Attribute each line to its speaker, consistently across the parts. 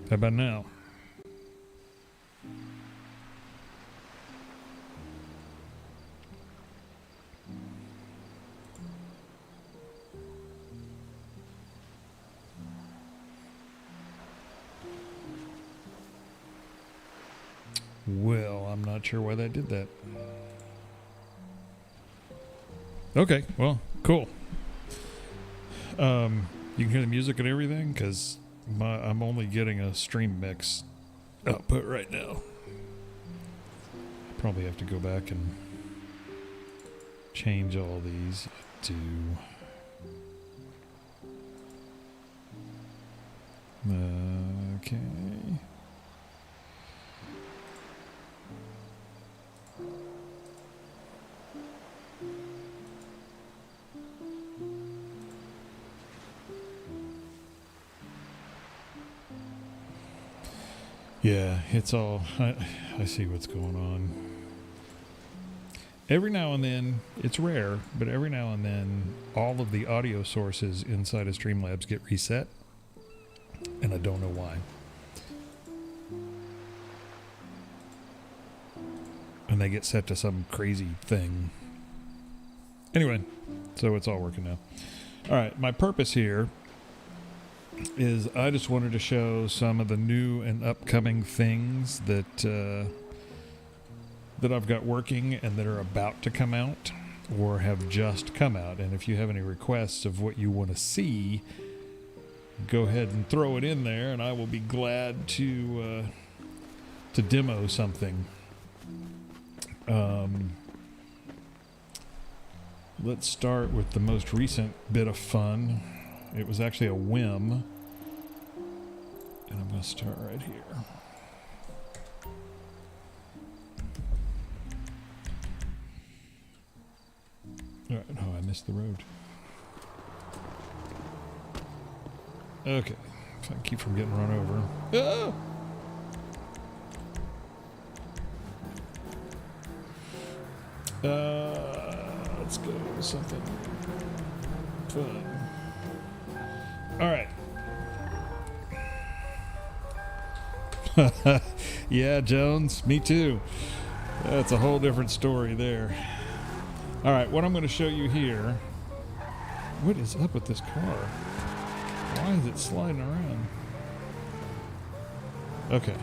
Speaker 1: How about now? Well, I'm not sure why that did that. Okay, well, cool. You can hear the music and everything, because I'm only getting a stream mix output right now. Probably have to go back and change all these to okay. Yeah, it's all I see what's going on. Every now and then, it's rare, but every now and then, all of the audio sources inside of Streamlabs get reset, and I don't know why. And they get set to some crazy thing. Anyway, so it's all working now. All right, my purpose here is I just wanted to show some of the new and upcoming things that I've got working and that are about to come out or have just come out. And if you have any requests of what you want to see, go ahead and throw it in there, and I will be glad to demo something. Let's start with the most recent bit of fun. It was actually a whim, and I'm going to start right here. All right, oh, I missed the road. Okay, if I keep from getting run over. Ah! Let's go with something fun. All right. Yeah, Jones, me too. That's a whole different story there. All right, what I'm going to show you here. What is up with this car? Why is it sliding around? Okay.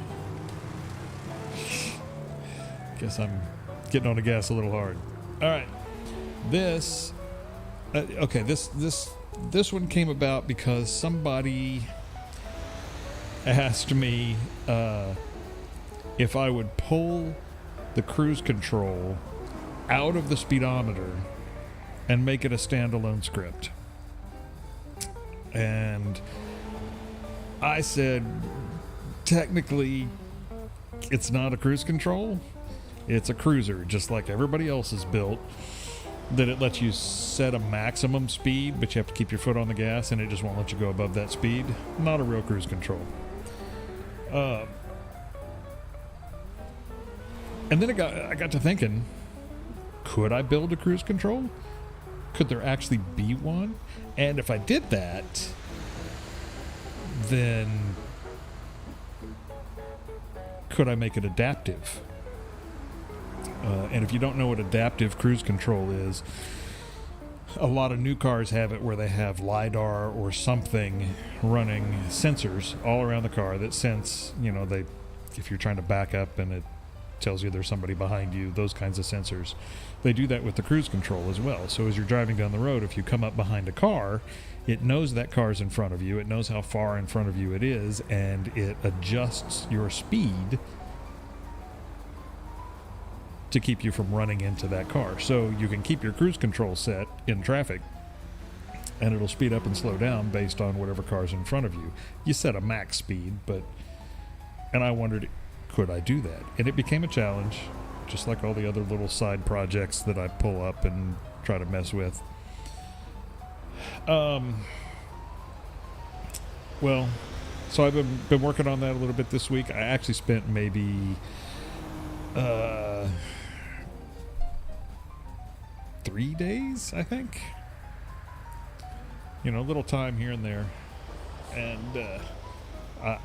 Speaker 1: Guess I'm getting on the gas a little hard. All right. This one came about because somebody asked me if I would pull the cruise control out of the speedometer and make it a standalone script. And I said, technically, it's not a cruise control. It's a cruiser, just like everybody else is built, that it lets you set a maximum speed, but you have to keep your foot on the gas, and it just won't let you go above that speed. Not a real cruise control. And then I got to thinking, could I build a cruise control? Could there actually be one? And if I did that, then could I make it adaptive? And if you don't know what adaptive cruise control is, a lot of new cars have it where they have LiDAR or something running sensors all around the car that sense, if you're trying to back up and it tells you there's somebody behind you, those kinds of sensors. They do that with the cruise control as well. So as you're driving down the road, if you come up behind a car, it knows that car's in front of you, it knows how far in front of you it is, and it adjusts your speed to keep you from running into that car. So you can keep your cruise control set in traffic, and it'll speed up and slow down based on whatever car's in front of you. You set a max speed, and I wondered, could I do that? And it became a challenge, just like all the other little side projects that I pull up and try to mess with. Well, so I've been working on that a little bit this week. I actually spent maybe 3 days, I think. A little time here and there. And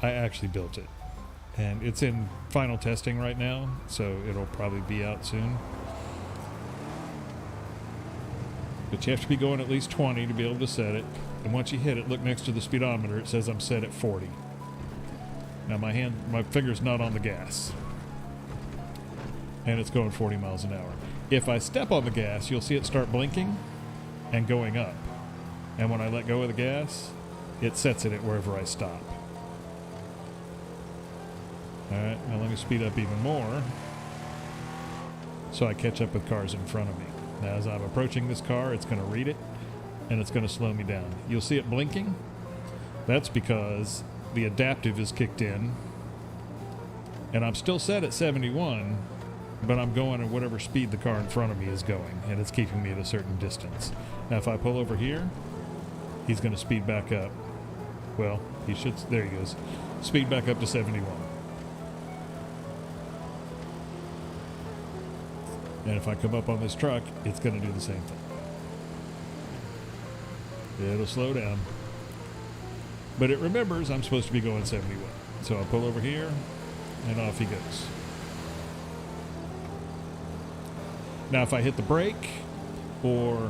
Speaker 1: I actually built it. And it's in final testing right now, so it'll probably be out soon. But you have to be going at least 20 to be able to set it. And once you hit it, look next to the speedometer. It says I'm set at 40. Now my finger's not on the gas. And it's going 40 miles an hour. If I step on the gas, you'll see it start blinking and going up. And when I let go of the gas, it sets it at wherever I stop. Alright, now let me speed up even more so I catch up with cars in front of me. Now as I'm approaching this car, it's going to read it and it's going to slow me down. You'll see it blinking. That's because the adaptive is kicked in and I'm still set at 71, but I'm going at whatever speed the car in front of me is going, and it's keeping me at a certain distance. Now if I pull over here, he's going to speed back up. Well, he should, there he goes. Speed back up to 71. And if I come up on this truck, it's going to do the same thing. It'll slow down. But it remembers I'm supposed to be going 71. So I'll pull over here, and off he goes. Now if I hit the brake, or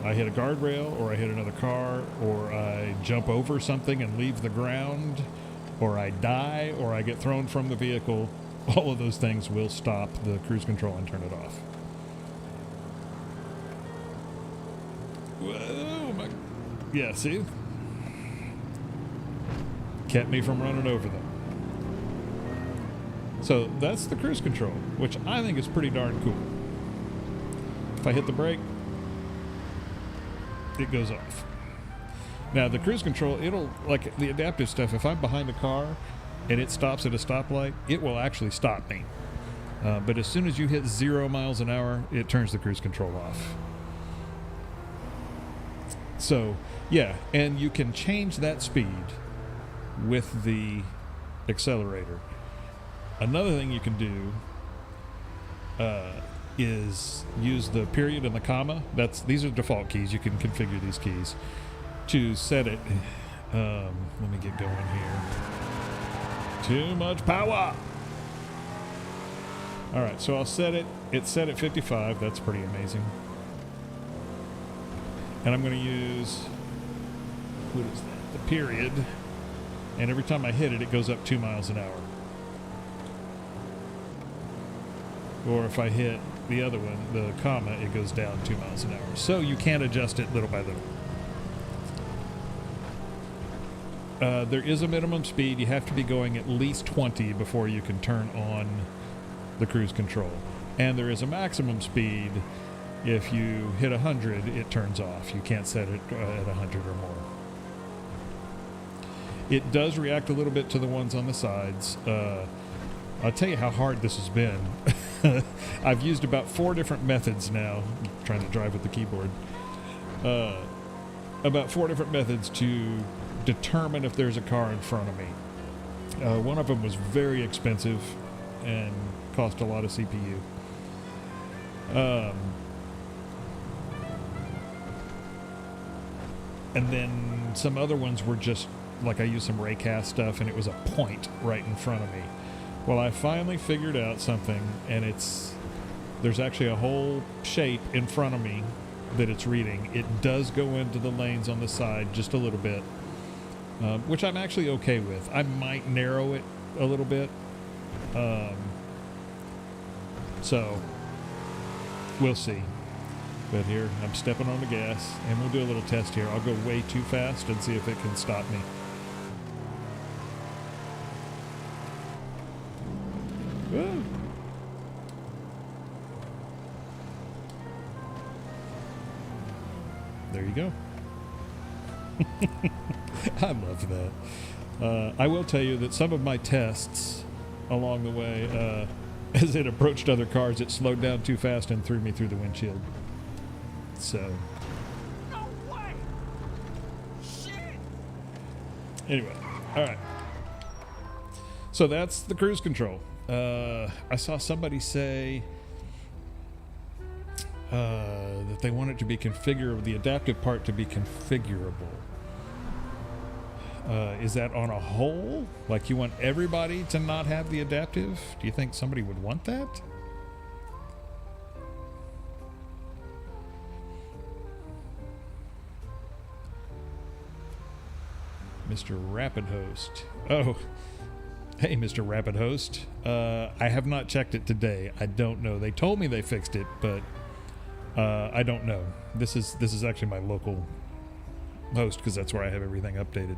Speaker 1: I hit a guardrail, or I hit another car, or I jump over something and leave the ground, or I die, or I get thrown from the vehicle, all of those things will stop the cruise control and turn it off. Whoa, my... Yeah, see? Kept me from running over them. So that's the cruise control, which I think is pretty darn cool. If I hit the brake, it goes off. Now the cruise control, it'll, like the adaptive stuff, if I'm behind the car and it stops at a stoplight, it will actually stop me. But as soon as you hit 0 miles an hour, it turns the cruise control off. So, yeah, and you can change that speed with the accelerator. Another thing you can do is use the period and the comma. These are default keys. You can configure these keys to set it. Let me get going here. Too much power. All right, so I'll set it. It's set at 55. That's pretty amazing. And I'm going to use, what is that? The period. And every time I hit it, it goes up 2 miles an hour. Or if I hit the other one, the comma, it goes down 2 miles an hour. So you can adjust it little by little. There is a minimum speed. You have to be going at least 20 before you can turn on the cruise control. And there is a maximum speed. If you hit 100, it turns off. You can't set it at 100 or more. It does react a little bit to the ones on the sides. I'll tell you how hard this has been. I've used about 4 different methods now. I'm trying to drive with the keyboard. About 4 different methods to determine if there's a car in front of me. One of them was very expensive and cost a lot of CPU. And then some other ones were just, like I used some raycast stuff and it was a point right in front of me. Well, I finally figured out something, and there's actually a whole shape in front of me that it's reading. It does go into the lanes on the side just a little bit, which I'm actually okay with. I might narrow it a little bit. So we'll see. But here, I'm stepping on the gas, and we'll do a little test here. I'll go way too fast and see if it can stop me. Woo. There you go. I love that. I will tell you that some of my tests along the way, as it approached other cars, it slowed down too fast and threw me through the windshield. So.
Speaker 2: No way! Shit!
Speaker 1: Anyway, all right. So that's the cruise control. I saw somebody say that they want it to be configurable, the adaptive part to be configurable. Is that on a whole? Like, you want everybody to not have the adaptive? Do you think somebody would want that? Mr. Rapid Host. Oh, hey, Mr. Rapid Host. I have not checked it today. I don't know. They told me they fixed it, but I don't know. This is actually my local host because that's where I have everything updated.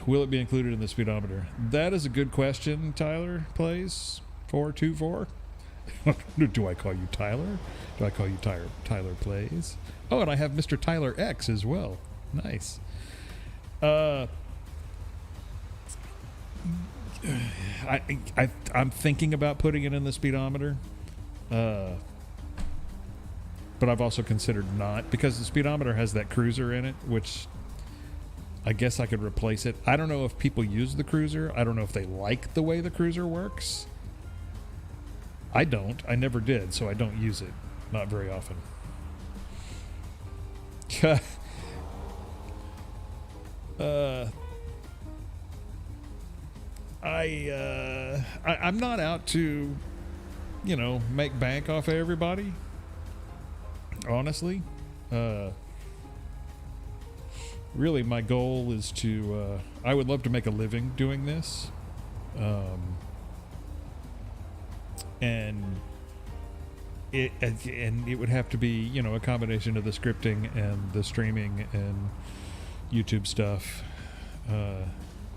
Speaker 1: Will it be included in the speedometer? That is a good question, Tyler Plays 424. Do I call you Tyler? Do I call you Tyler Plays? Oh, and I have Mr. Tyler X as well. Nice. I'm thinking about putting it in the speedometer, but I've also considered not, because the speedometer has that cruiser in it, which I guess I could replace it. I don't know if people use the cruiser. I don't know if they like the way the cruiser works. I don't. I never did, so I don't use it. Not very often. I'm not out to, make bank off of everybody. Honestly, really, my goal is to. I would love to make a living doing this, and it would have to be, a combination of the scripting and the streaming and YouTube stuff.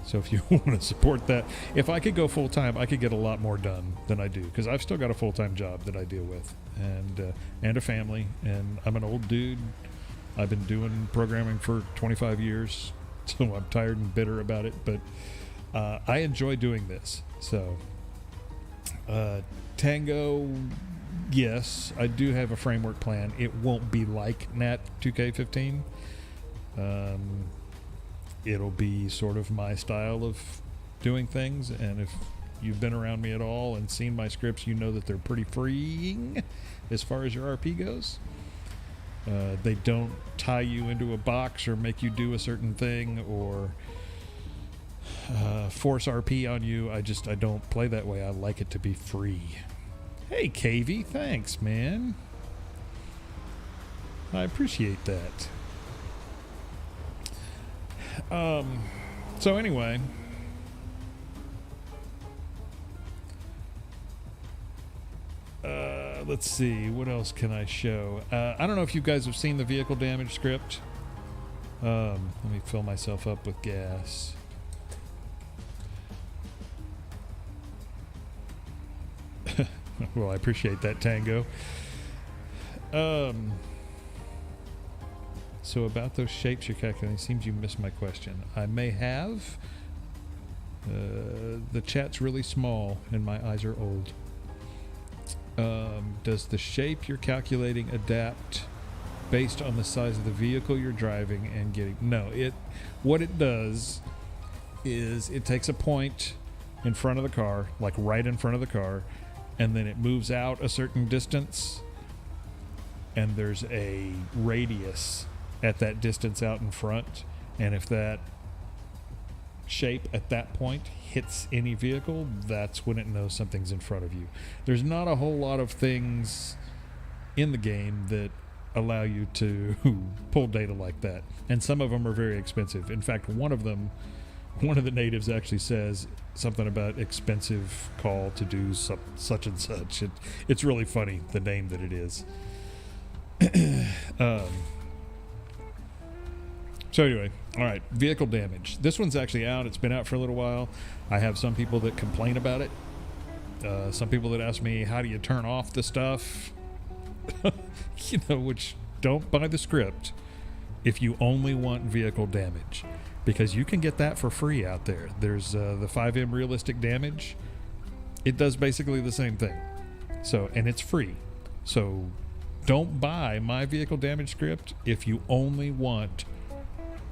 Speaker 1: So if you want to support that, if I could go full time, I could get a lot more done than I do, because I've still got a full time job that I deal with, and a family, and I'm an old dude. I've been doing programming for 25 years, so I'm tired and bitter about it. But I enjoy doing this. So Tango, yes, I do have a framework plan. It won't be like Nat 2K15. It'll be sort of my style of doing things, and if you've been around me at all and seen my scripts, you know that they're pretty freeing as far as your RP goes. They don't tie you into a box or make you do a certain thing or force RP on you. I don't play that way. I like it to be free. Hey, KV, thanks, man. I appreciate that. So anyway, let's see, what else can I show? I don't know if you guys have seen the vehicle damage script. Let me fill myself up with gas. Well, I appreciate that, Tango. So about those shapes you're calculating, seems you missed my question. I may have. The chat's really small and my eyes are old. Does the shape you're calculating adapt based on the size of the vehicle you're driving and getting? No, what it does is it takes a point in front of the car, like right in front of the car, and then it moves out a certain distance, and there's a radius at that distance out in front, and if that shape at that point hits any vehicle, that's when it knows something's in front of you. There's not a whole lot of things in the game that allow you to pull data like that, and some of them are very expensive. In fact, one of the natives actually says something about expensive call to do such and such. It's really funny, the name that it is. So anyway, all right, vehicle damage. This one's actually out. It's been out for a little while. I have some people that complain about it. Some people that ask me, how do you turn off the stuff? Which don't buy the script if you only want vehicle damage, because you can get that for free out there. There's the 5M realistic damage. It does basically the same thing. So, and it's free. So don't buy my vehicle damage script if you only want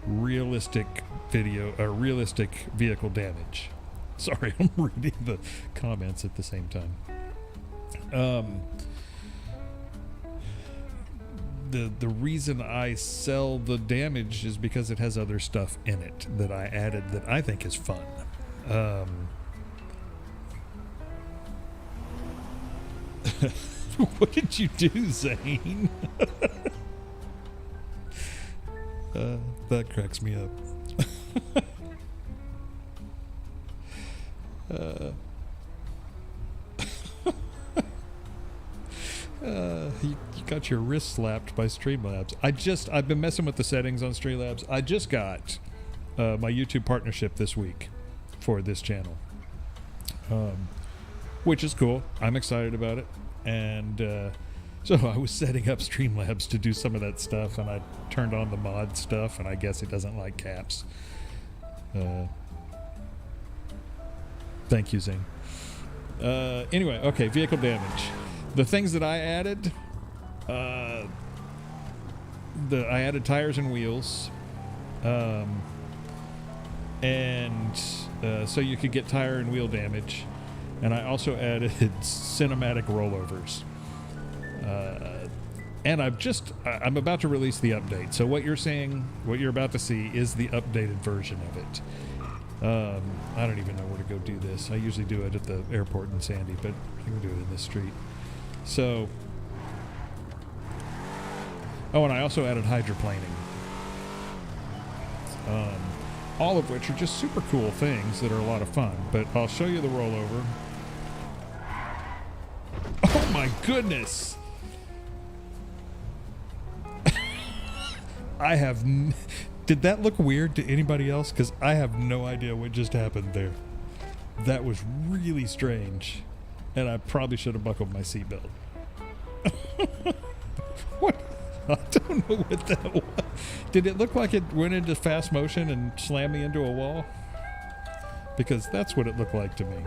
Speaker 1: realistic vehicle damage. Sorry, I'm reading the comments at the same time. the reason I sell the damage is because it has other stuff in it that I added that I think is fun. What did you do, Zane? That cracks me up. You got your wrist slapped by Streamlabs. I've been messing with the settings on Streamlabs. I just got my YouTube partnership this week for this channel, which is cool. I'm excited about it. And so I was setting up Streamlabs to do some of that stuff, and I turned on the mod stuff, and I guess it doesn't like caps. Thank you, Zing. Anyway, okay, vehicle damage. The things that I added, I added tires and wheels, and so you could get tire and wheel damage. And I also added cinematic rollovers. And I'm about to release the update. So what you're about to see is the updated version of it. I don't even know where to go do this. I usually do it at the airport in Sandy, but I can do it in this street. So, oh, and I also added hydroplaning. All of which are just super cool things that are a lot of fun. But I'll show you the rollover. Oh my goodness! Did that look weird to anybody else? Because I have no idea what just happened there. That was really strange. And I probably should have buckled my seatbelt. What? I don't know what that was. Did it look like it went into fast motion and slammed me into a wall? Because that's what it looked like to me.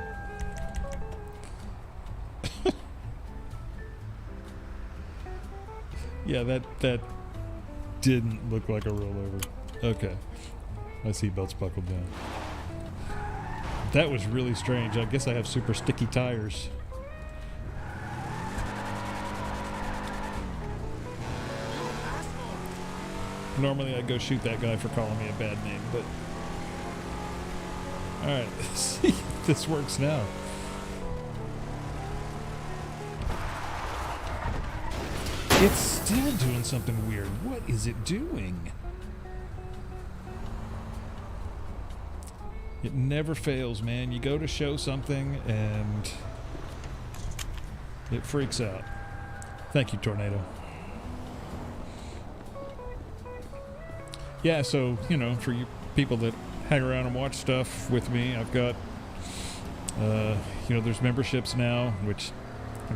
Speaker 1: Yeah, that didn't look like a rollover. Okay. My seatbelt's buckled down. That was really strange. I guess I have super sticky tires. Normally I'd go shoot that guy for calling me a bad name, but... Alright, let's see if this works now. It's still doing something weird. What is it doing? It never fails, man. You go to show something and it freaks out. Thank you, Tornado. Yeah, so, you know, for you people that hang around and watch stuff with me, I've got, there's memberships now, which,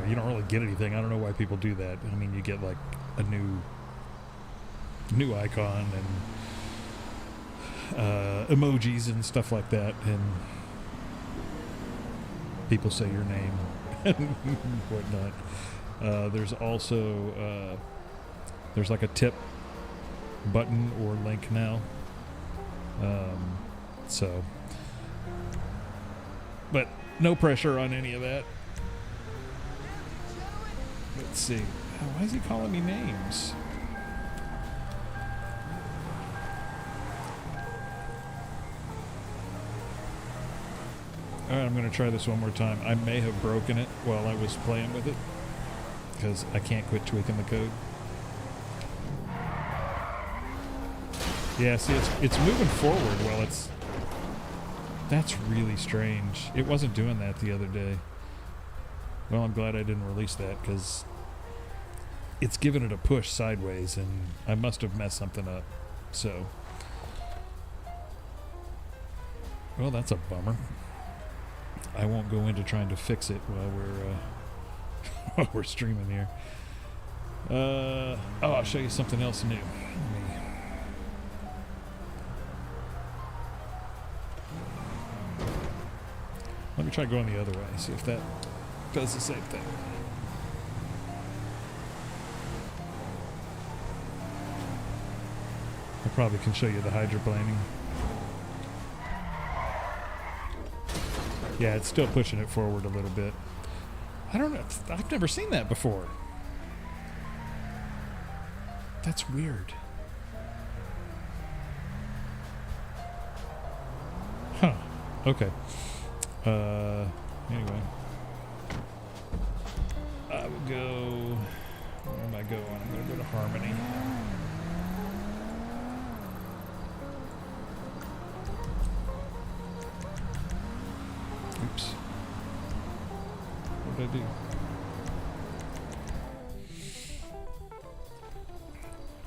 Speaker 1: you don't really get anything. I don't know why people do that. I mean, you get like a new icon and emojis and stuff like that, and people say your name and whatnot. There's also there's like a tip button or link now. But no pressure on any of that. Let's see. Why is he calling me names? Alright, I'm going to try this one more time. I may have broken it while I was playing with it, because I can't quit tweaking the code. Yeah, see, it's moving forward while it's... That's really strange. It wasn't doing that the other day. Well, I'm glad I didn't release that, because it's giving it a push sideways, and I must have messed something up. So... Well, that's a bummer. I won't go into trying to fix it while we're streaming here. I'll show you something else new. Let me try going the other way, see if that does the same thing. I probably can show you the hydroplaning. Yeah, it's still pushing it forward a little bit. I don't know. I've never seen that before. That's weird. Huh. Okay. Anyway. I would go... Where am I going? I'm going to go to Harmony. Oops. What did I do?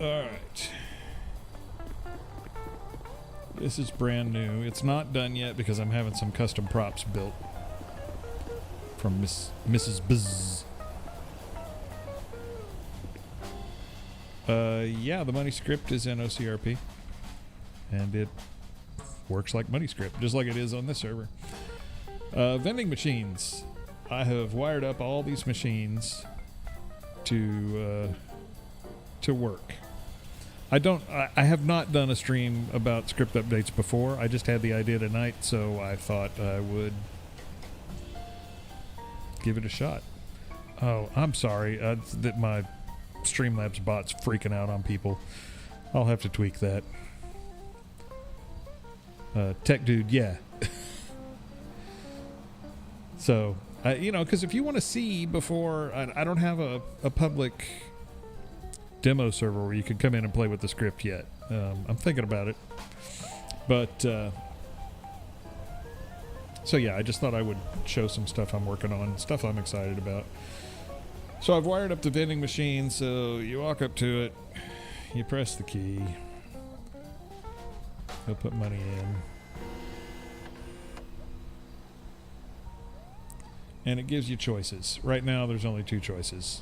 Speaker 1: Alright. This is brand new. It's not done yet because I'm having some custom props built from Mrs. Buzz. Yeah, the money script is in OCRP. And it works like money script, just like it is on this server. Vending machines. I have wired up all these machines to work. I have not done a stream about script updates before. I just had the idea tonight, so I thought I would give it a shot. Oh, I'm sorry that my Streamlabs bot's freaking out on people. I'll have to tweak that. Tech dude, yeah. So, because if you want to see before, I don't have a public demo server where you can come in and play with the script yet. I'm thinking about it. But, so yeah, I just thought I would show some stuff I'm working on, stuff I'm excited about. So I've wired up the vending machine, so you walk up to it, you press the key, he'll put money in. And it gives you choices. Right now, there's only 2 choices.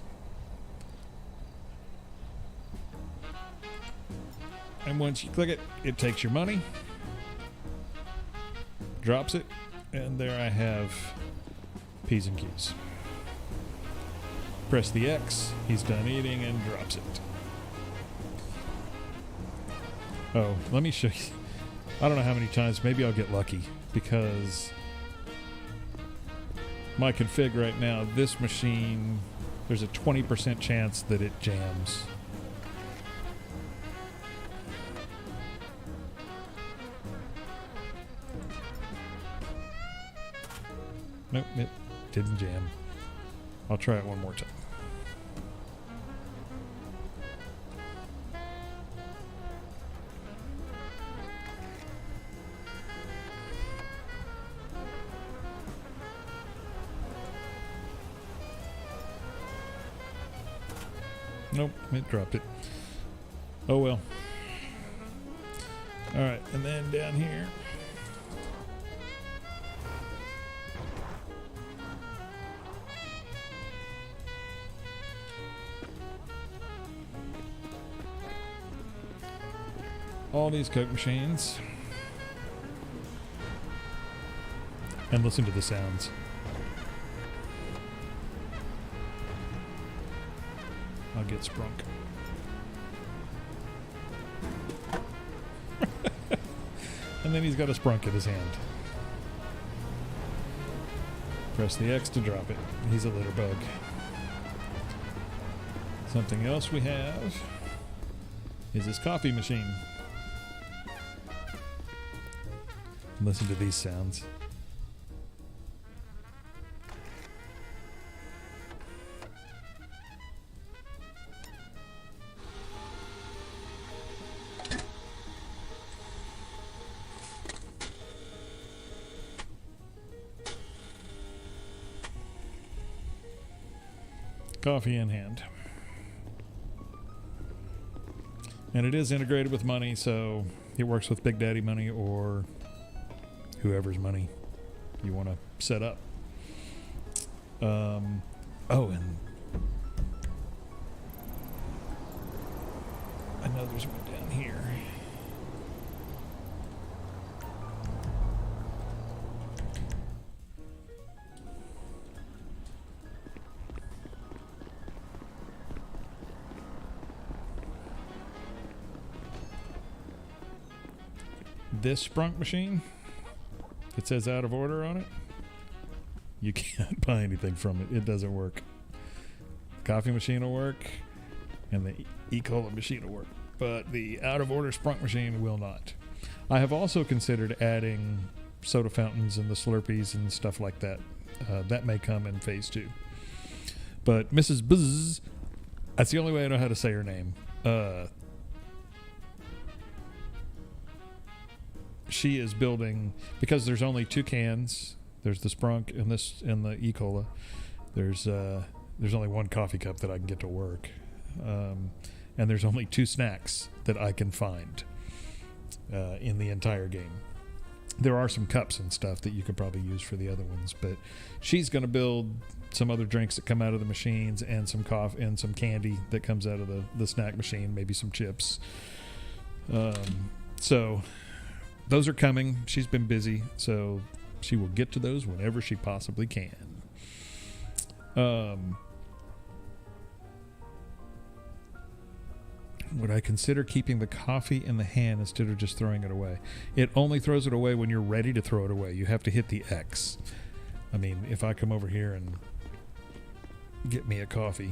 Speaker 1: And once you click it, it takes your money, drops it, and there I have P's and Q's. Press the X, he's done eating, and drops it. Oh, let me show you. I don't know how many times, maybe I'll get lucky, because my config right now, this machine, there's a 20% chance that it jams. Nope, it didn't jam. I'll try it one more time. Nope, it dropped it. Oh well. Alright, and then down here. All these Coke machines. And listen to the sounds. I'll get sprunk. And then he's got a sprunk in his hand. Press the X to drop it. He's a litter bug. Something else we have is this coffee machine. Listen to these sounds. Coffee in hand. And it is integrated with money, so it works with Big Daddy money or whoever's money you want to set up. Oh, and I know there's one down here. This sprunk machine, it says out of order on it. You can't buy anything from it. It doesn't work. Coffee machine will work. and the E-Cola machine will work. But the out-of-order Sprunk machine will not. I have also considered adding soda fountains and the Slurpees and stuff like that. That may come in phase 2. But Mrs. Buzz, that's the only way I know how to say her name. She is building, because there's only 2 cans. There's the Sprunk and the E-Cola. There's only 1 coffee cup that I can get to work, and there's only 2 snacks that I can find in the entire game. There are some cups and stuff that you could probably use for the other ones, but she's going to build some other drinks that come out of the machines, and some coffee and some candy that comes out of the snack machine, maybe some chips. So those are coming. She's been busy, so she will get to those whenever she possibly can. Would I consider keeping the coffee in the hand instead of just throwing it away? It only throws it away when you're ready to throw it away. You have to hit the X. I mean, if I come over here and get me a coffee.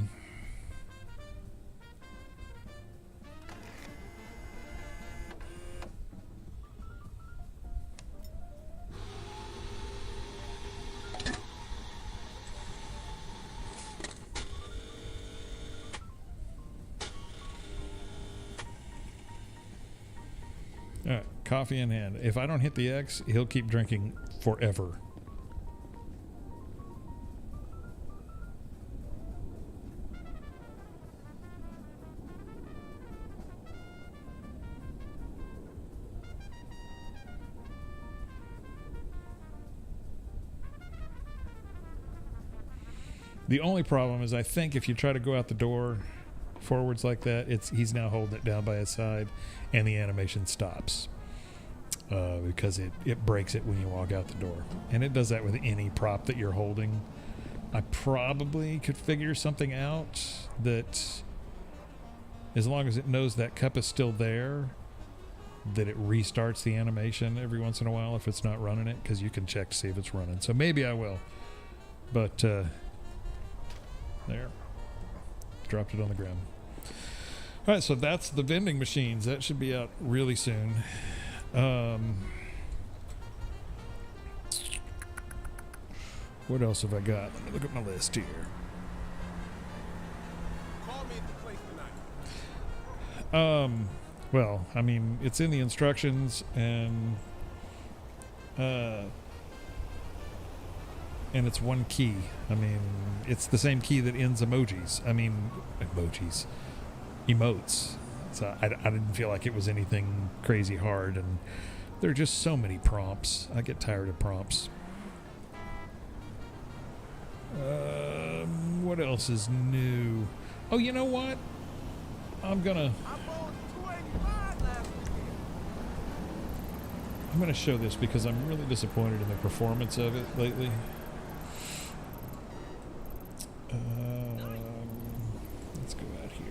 Speaker 1: All right, coffee in hand. If I don't hit the X, he'll keep drinking forever. The only problem is, I think if you try to go out the door forwards like that, he's now holding it down by his side, and the animation stops because it breaks it when you walk out the door. And it does that with any prop that you're holding. I probably could figure something out that, as long as it knows that cup is still there, that it restarts the animation every once in a while if it's not running it, because you can check to see if it's running. So maybe I will. But there. Dropped it on the ground. All right, so that's the vending machines. That should be out really soon. What else have I got? Let me look at my list here.
Speaker 2: Call me at the place tonight.
Speaker 1: Well, I mean, it's in the instructions, and it's 1 key. I mean, it's the same key that ends emotes. So I didn't feel like it was anything crazy hard, and there are just so many prompts. I get tired of prompts. What else is new? Oh, you know what? I'm gonna show this because I'm really disappointed in the performance of it lately. Let's go out here.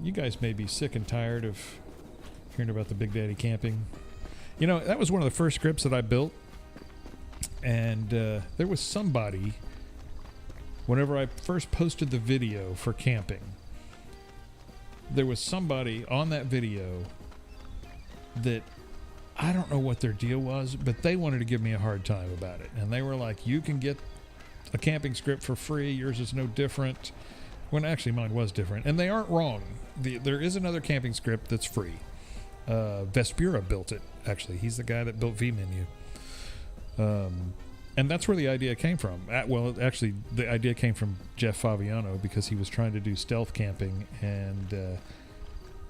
Speaker 1: You guys may be sick and tired of hearing about the Big Daddy camping. You know, that was one of the first scripts that I built, and there was somebody, whenever I first posted the video for camping, there was somebody on that video that, I don't know what their deal was, but they wanted to give me a hard time about it. And they were like, you can get a camping script for free. Yours is no different. When actually mine was different. And they aren't wrong. There is another camping script that's free. Vespura built it, actually. He's the guy that built vMenu. And that's where the idea came from. Well, actually, the idea came from Jeff Faviano, because he was trying to do stealth camping, and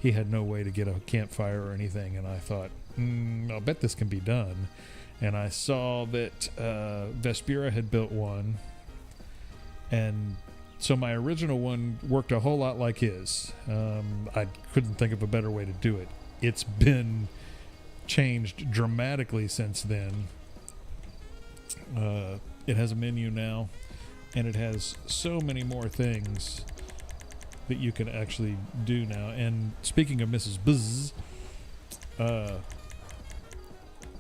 Speaker 1: he had no way to get a campfire or anything. And I thought, I'll bet this can be done. And I saw that Vespura had built one, and so my original one worked a whole lot like his. I couldn't think of a better way to do it. It's been changed dramatically since then. It has a menu now, and it has so many more things that you can actually do now. And speaking of Mrs. Buzz,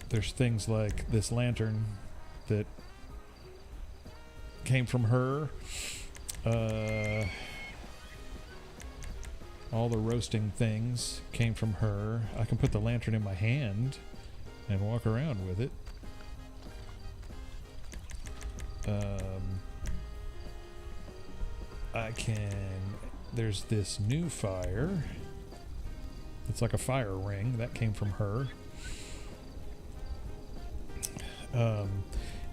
Speaker 1: there's things like this lantern that came from her. All the roasting things came from her. I can put the lantern in my hand and walk around with it. I can... There's this new fire. It's like a fire ring. That came from her.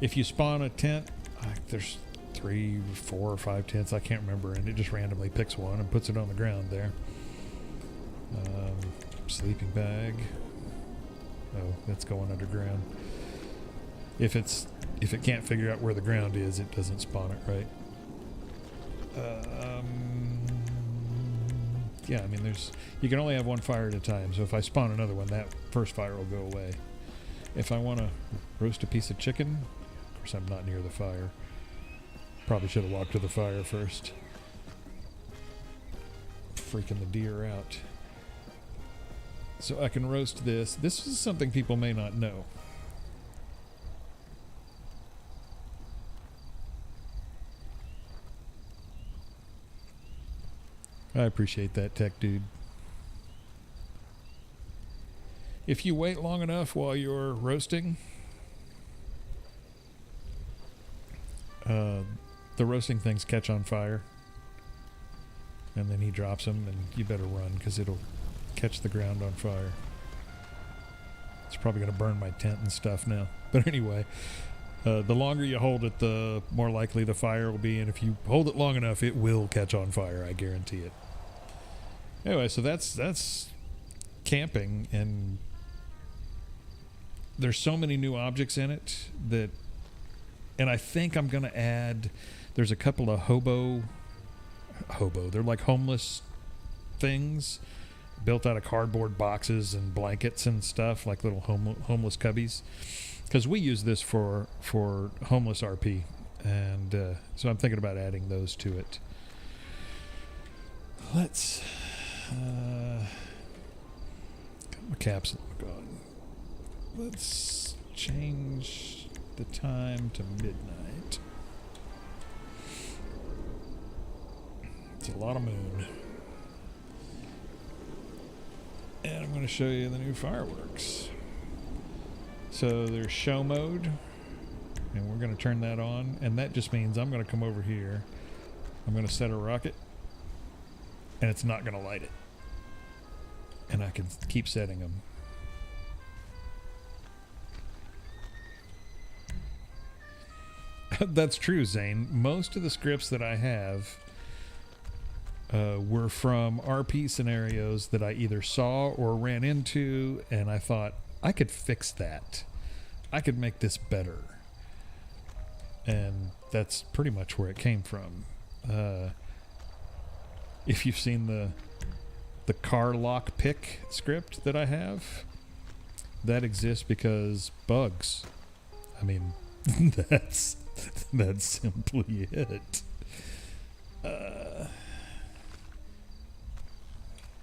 Speaker 1: If you spawn a tent, there's 3, 4, or 5 tents, I can't remember, and it just randomly picks one and puts it on the ground there. Sleeping bag. Oh, that's going underground. If it can't figure out where the ground is, it doesn't spawn it right. Yeah, I mean, you can only have one fire at a time, so if I spawn another one, that first fire will go away. If I want to roast a piece of chicken, of course I'm not near the fire. Probably should have walked to the fire first. Freaking the deer out. So I can roast this. This is something people may not know. I appreciate that, tech dude. If you wait long enough while you're roasting, the roasting things catch on fire. And then he drops them, and you better run, because it'll catch the ground on fire. It's probably going to burn my tent and stuff now. But anyway, the longer you hold it, the more likely the fire will be. And if you hold it long enough, it will catch on fire. I guarantee it. Anyway, so that's camping, and there's so many new objects in it that, and I think I'm going to add, there's a couple of hobo, they're like homeless things built out of cardboard boxes and blankets and stuff, like little homeless cubbies, because we use this for homeless RP, and so I'm thinking about adding those to it. Let's got my caps lock on. Let's change the time to midnight. It's a lot of moon. And I'm going to show you the new fireworks. So there's show mode, and we're going to turn that on, and that just means I'm going to come over here. I'm going to set a rocket, and it's not going to light it. And I can keep setting them. That's true, Zane. Most of the scripts that I have were from RP scenarios that I either saw or ran into, and I thought, I could fix that. I could make this better. And that's pretty much where it came from. If you've seen the car lock pick script that I have, that exists because bugs. I mean, that's simply it.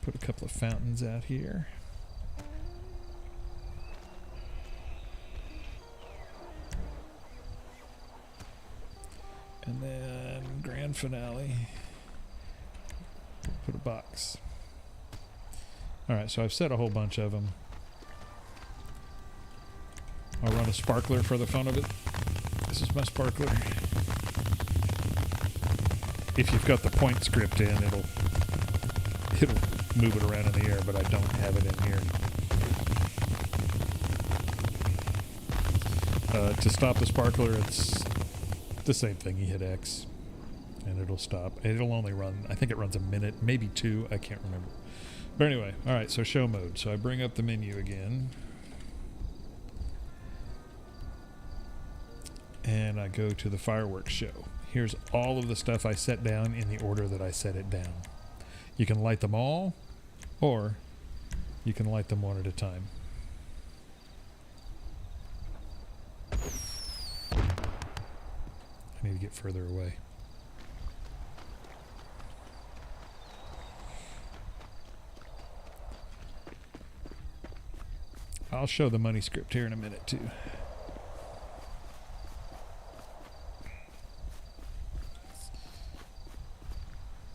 Speaker 1: Put a couple of fountains out here. And then grand finale. Put a box. Alright, so I've set a whole bunch of them. I'll run a sparkler for the fun of it. This is my sparkler. If you've got the point script in, it'll move it around in the air, but I don't have it in here. To stop the sparkler, it's the same thing. You hit X and it'll stop. It'll only run, I think it runs a minute, maybe 2, I can't remember. But anyway, alright, so show mode. So I bring up the menu again. And I go to the fireworks show. Here's all of the stuff I set down in the order that I set it down. You can light them all, or you can light them one at a time. I need to get further away. I'll show the money script here in a minute too.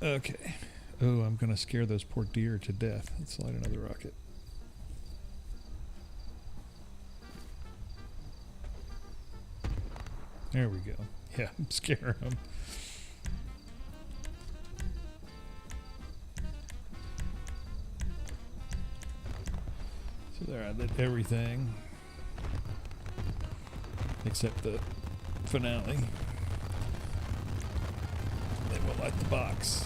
Speaker 1: Okay. Oh, I'm going to scare those poor deer to death. Let's light another rocket. There we go. Yeah, scare them. So there, I did everything except the finale. Then we'll light the box.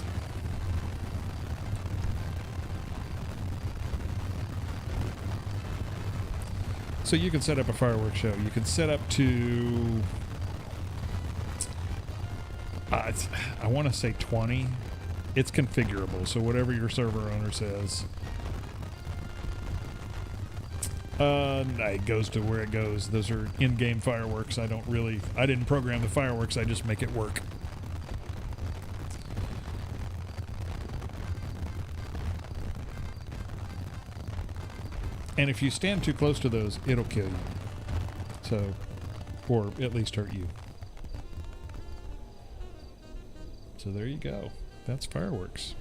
Speaker 1: So you can set up a fireworks show. You can set up to, I want to say 20. It's configurable, so whatever your server owner says. It goes to where it goes. Those are in-game fireworks. I didn't program the fireworks, I just make it work. And if you stand too close to those, it'll kill you. So, or at least hurt you. So there you go. That's fireworks.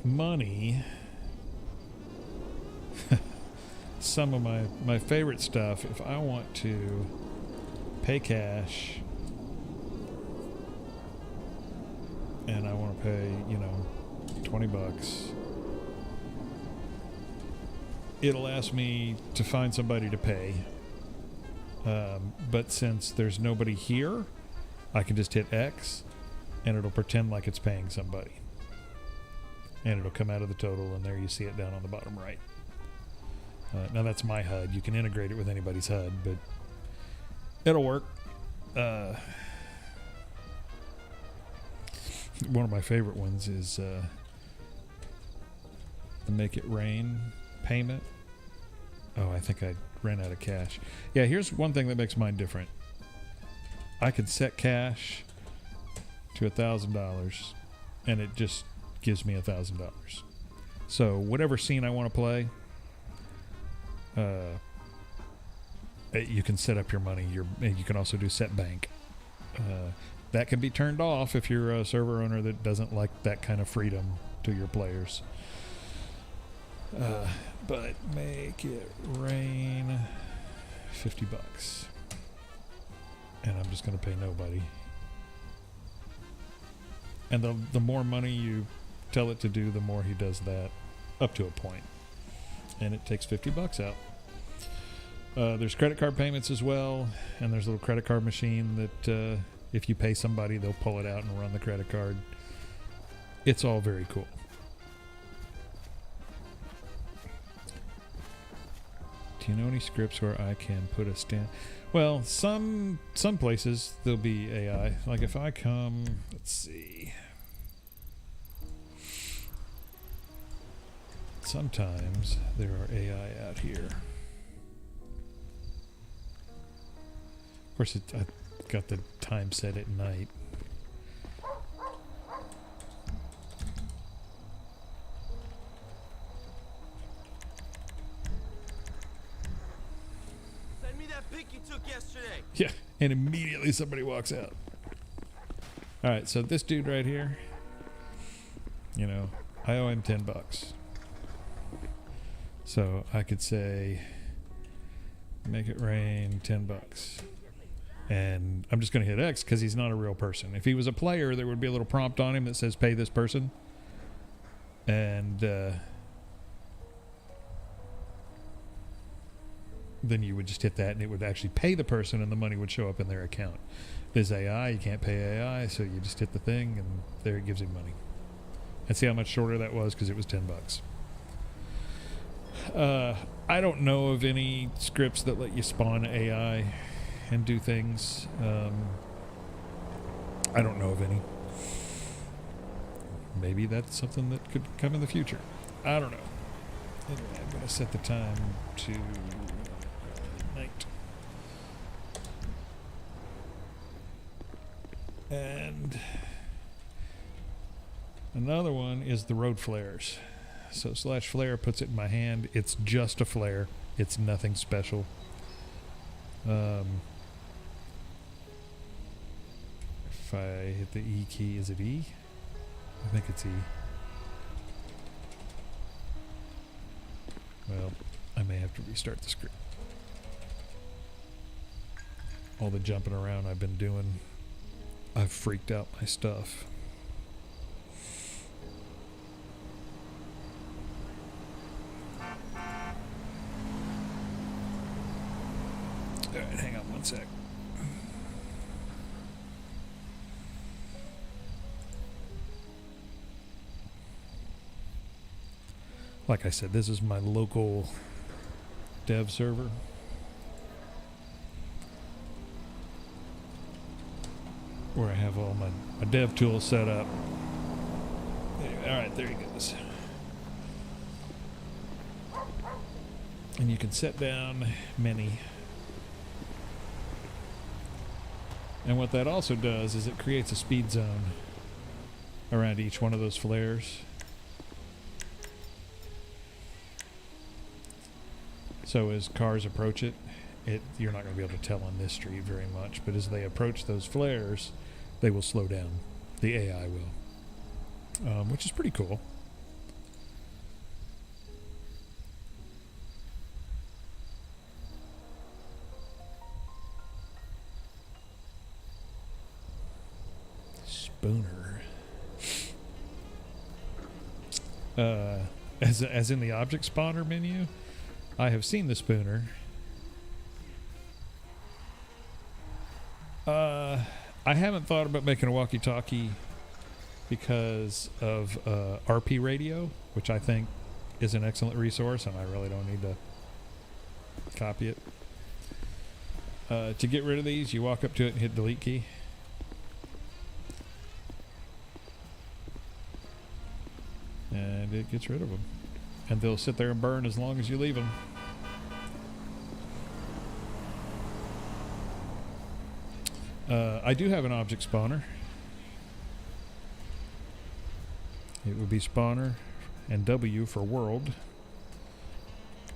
Speaker 1: Money. Some of my favorite stuff, if I want to pay cash and I want to pay, $20, it'll ask me to find somebody to pay. But since there's nobody here, I can just hit X and it'll pretend like it's paying somebody. And it'll come out of the total, and there you see it down on the bottom right. Now that's my HUD. You can integrate it with anybody's HUD, but it'll work. One of my favorite ones is the Make It Rain payment. Oh, I think I ran out of cash. Yeah, here's one thing that makes mine different. I could set cash to $1,000, and it just gives me $1,000. So whatever scene I want to play, you can set up your money. You can also do set bank. That can be turned off if you're a server owner that doesn't like that kind of freedom to your players. But Make It Rain, $50, and I'm just going to pay nobody. And the more money you tell it to do, the more he does that, up to a point. And it takes $50 out. There's credit card payments as well, and there's a little credit card machine that if you pay somebody, they'll pull it out and run the credit card. It's all very cool. Do you know any scripts where I can put a stand? Well, some places there'll be AI. Like if I come, let's see. Sometimes there are AI out here. Of course, I've got the time set at night.
Speaker 2: Send me that pic you took yesterday.
Speaker 1: Yeah, and immediately somebody walks out. All right, so this dude right here, I owe him $10. So I could say, Make It Rain, $10. And I'm just going to hit X because he's not a real person. If he was a player, there would be a little prompt on him that says, pay this person. And then you would just hit that and it would actually pay the person and the money would show up in their account. There's AI, you can't pay AI, so you just hit the thing and there it gives him money. And see how much shorter that was because it was $10. I don't know of any scripts that let you spawn AI and do things. I don't know of any. Maybe that's something that could come in the future. I don't know. Anyway, I'm going to set the time to night. And another one is the road flares. So /flare puts it in my hand. It's just a flare. It's nothing special. If I hit the E key, is it E? I think it's E. Well, I may have to restart the script. All the jumping around I've been doing, I've freaked out my stuff. Alright, hang on one sec. Like I said, this is my local dev server. Where I have all my dev tools set up. Anyway, all right, there he goes. And you can set down many. And what that also does is it creates a speed zone around each one of those flares. So as cars approach it, you're not going to be able to tell on this street very much, but as they approach those flares, they will slow down. The AI will, which is pretty cool. Spooner. As in the object spawner menu, I have seen the spooner. I haven't thought about making a walkie-talkie because of RP radio, which I think is an excellent resource, and I really don't need to copy it. To get rid of these, you walk up to it and hit delete key. And it gets rid of them. And they'll sit there and burn as long as you leave them. I do have an object spawner. It would be spawner and W for world.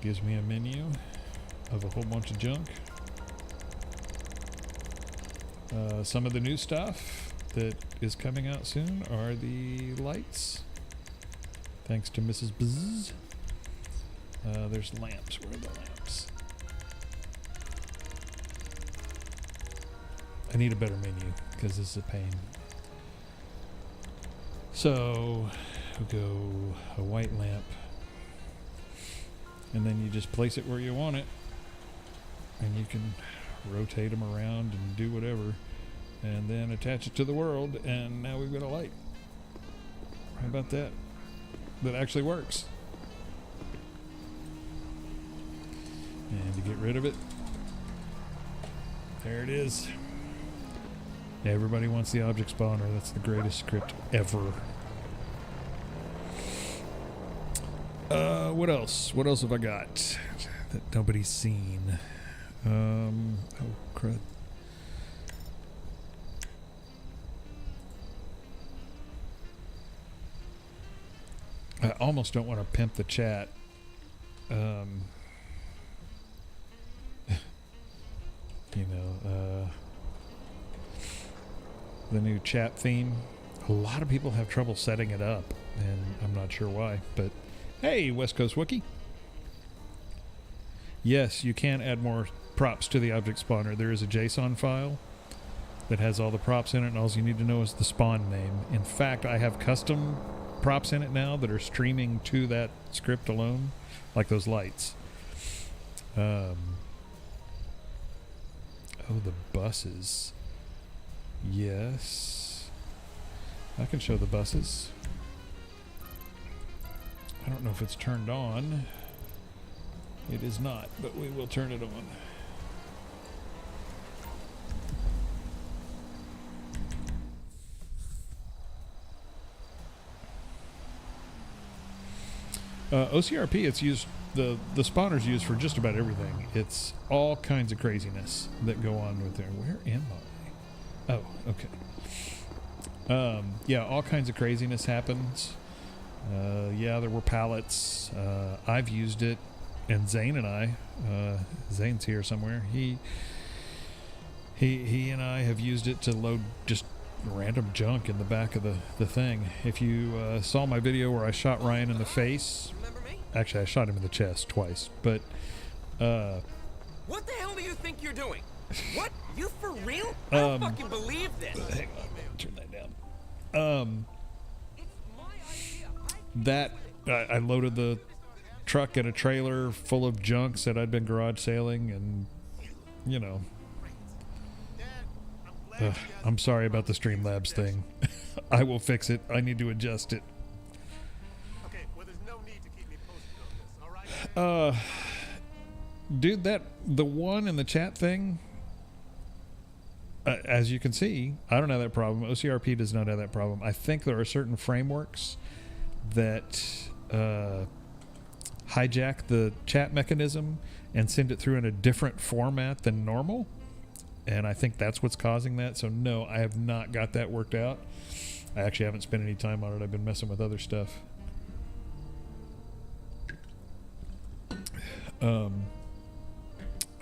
Speaker 1: Gives me a menu of a whole bunch of junk. Some of the new stuff that is coming out soon are the lights. Thanks to Mrs. Bzzz. There's lamps. Where are the lamps? I need a better menu because this is a pain. So we'll go a white lamp, and then you just place it where you want it, and you can rotate them around and do whatever, and then attach it to the world, and now we've got a light. How about that? That actually works. And to get rid of it, there it is. Everybody wants the object spawner. That's the greatest script ever. What else? What else have I got that nobody's seen? Oh, crud. I almost don't want to pimp the chat. The new chat theme. A lot of people have trouble setting it up, and I'm not sure why, but hey, West Coast Wookie. Yes, you can add more props to the object spawner. There is a JSON file that has all the props in it, and all you need to know is the spawn name. In fact, I have custom props in it now that are streaming to that script alone, like those lights. Oh, the buses. Yes, I can show the buses. I don't know if it's turned on. It is not, but we will turn it on. OCRP, it's used, the spawner's used for just about everything. It's all kinds of craziness that go on with there. Where am I? Oh, okay. Yeah, all kinds of craziness happens. Yeah, there were pallets. I've used it, and Zane and I, Zane's here somewhere. He and I have used it to load just random junk in the back of the thing. If you saw my video where I shot Ryan in the face,
Speaker 2: Remember me?
Speaker 1: actually I shot him in the chest twice, but
Speaker 2: What the hell do you think you're doing? What? You for real? I don't fucking believe this.
Speaker 1: hang on, turn that down.
Speaker 2: It's my idea.
Speaker 1: That I loaded the truck and a trailer full of junk, said I'd been garage sailing, and you know, I'm sorry about the Streamlabs thing. I will fix it. I need to adjust it.
Speaker 3: Okay, well, there's no need to keep me posted on this, all right?
Speaker 1: Dude, the one in the chat thing, as you can see, I don't have that problem. OCRP does not have that problem. I think there are certain frameworks that hijack the chat mechanism and send it through in a different format than normal. And I think that's what's causing that. So no, I have not got that worked out. I actually haven't spent any time on it. I've been messing with other stuff. I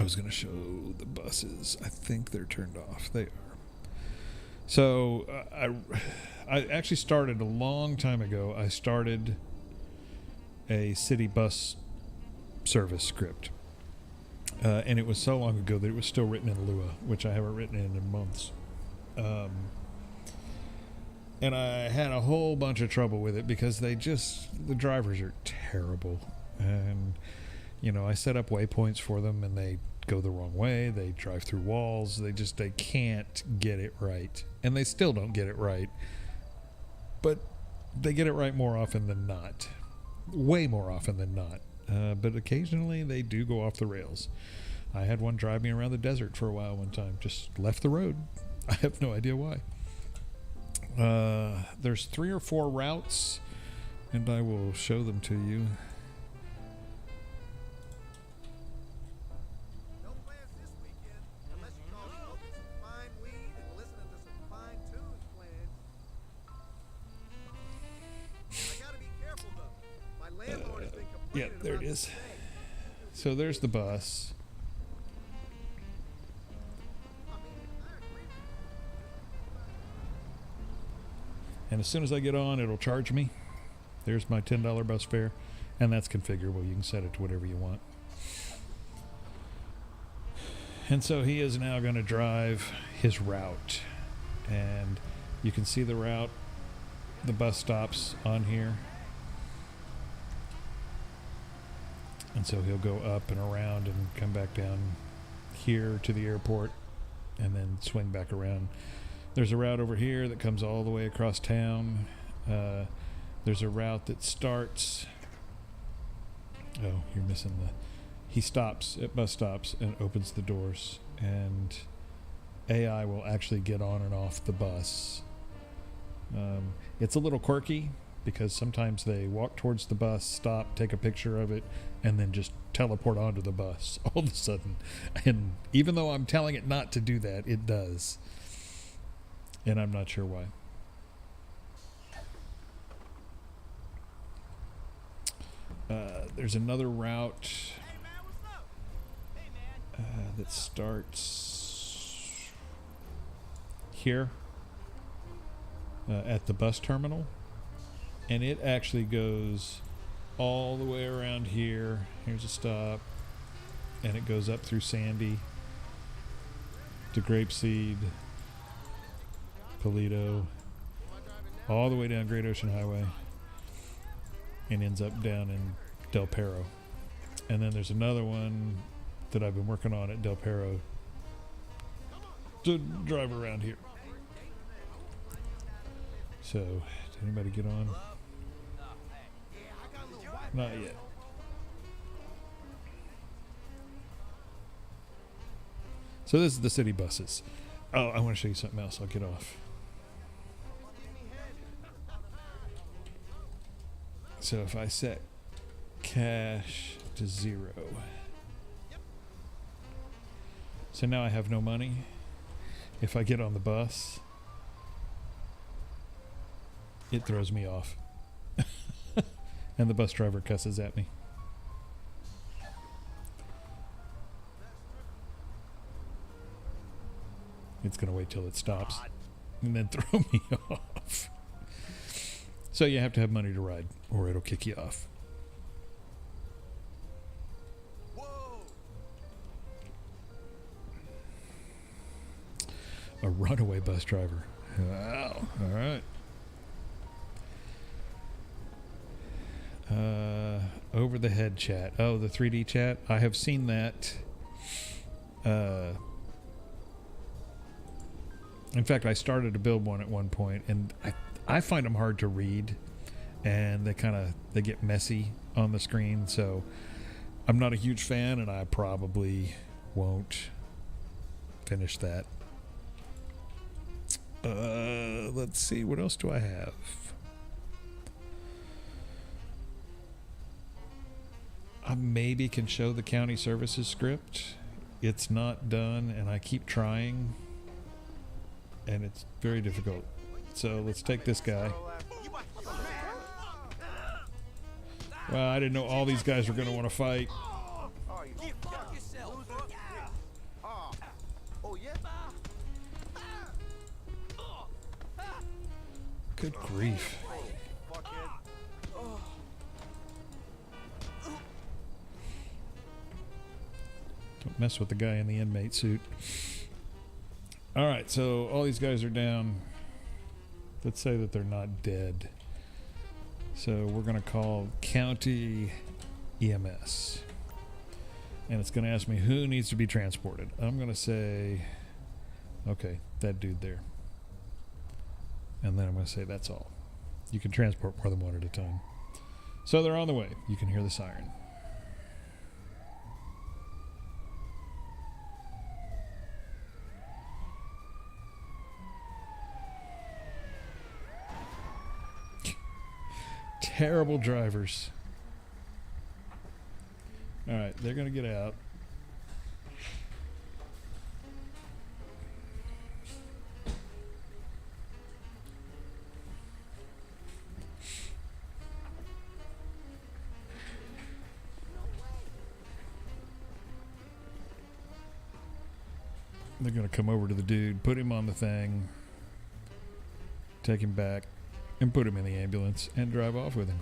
Speaker 1: was going to show the buses. I think they're turned off. They are. So I actually started a long time ago. I started a city bus service script. And it was so long ago that it was still written in Lua, which I haven't written in months. And I had a whole bunch of trouble with it because the drivers are terrible. And, you know, I set up waypoints for them and they go the wrong way. They drive through walls. They can't get it right. And they still don't get it right. But they get it right more often than not. Way more often than not. But occasionally they do go off the rails. I had one drive me around the desert for a while one time. Just left the road. I have no idea why. There's 3 or 4 routes, and I will show them to you.
Speaker 3: No plans this weekend, unless you call smoking some fine weed and listening to some fine tunes plans. I gotta be careful, though. My landlord has been
Speaker 1: Yeah,
Speaker 3: complaining
Speaker 1: there it
Speaker 3: about
Speaker 1: is.
Speaker 3: the
Speaker 1: So there's the bus.
Speaker 3: I mean, I agree with you.
Speaker 1: And as soon as I get on, it'll charge me. There's my $10 bus fare. And that's configurable. You can set it to whatever you want. And so he is now going to drive his route. And you can see the route, the bus stops on here. And so he'll go up and around and come back down here to the airport and then swing back around. There's a route over here that comes all the way across town. There's a route that starts... Oh, you're missing the... He stops at bus stops and opens the doors, and AI will actually get on and off the bus. It's a little quirky because sometimes they walk towards the bus, stop, take a picture of it, and then just teleport onto the bus all of a sudden. And even though I'm telling it not to do that, it does. And I'm not sure why. There's another route
Speaker 3: Hey, man, what's up? Hey, man.
Speaker 1: that starts here at the bus terminal, and it actually goes all the way around here. Here's a stop, and it goes up through Sandy to Grapeseed, Paleto, all the way down Great Ocean Highway, and ends up down in Del Perro. And then there's another one that I've been working on at Del Perro to drive around here. So, did anybody get on? Not yet. So this is the city buses. Oh, I want to show you something else. I'll get off. So if I set cash to 0. So now I have no money. If I get on the bus, it throws me off. And the bus driver cusses at me. It's going to wait till it stops. and then throw me off. So you have to have money to ride, or it'll kick you off.
Speaker 3: Whoa!
Speaker 1: A runaway bus driver. Wow. All right. Over the head chat. Oh, the 3D chat. I have seen that. In fact, I started to build one at one point, and I find them hard to read, and they get messy on the screen. So I'm not a huge fan, and I probably won't finish that. Let's see, what else do I have? I maybe can show the county services script. It's not done, and I keep trying, and it's very difficult. So let's take this guy. Well, I didn't know all these guys were going to want to fight.
Speaker 3: Oh, you fuck yourself. Oh, yeah?
Speaker 1: Good grief. Don't mess with the guy in the inmate suit. All right, so all these guys are down. Let's say that they're not dead. So we're going to call County EMS. And it's going to ask me who needs to be transported. I'm going to say, okay, that dude there. And then I'm going to say that's all. You can transport more than one at a time. So they're on the way. You can hear the siren. Terrible drivers. All right, they're going to get out. They're going to come over to the dude, put him on the thing, take him back, and put him in the ambulance and drive off with him.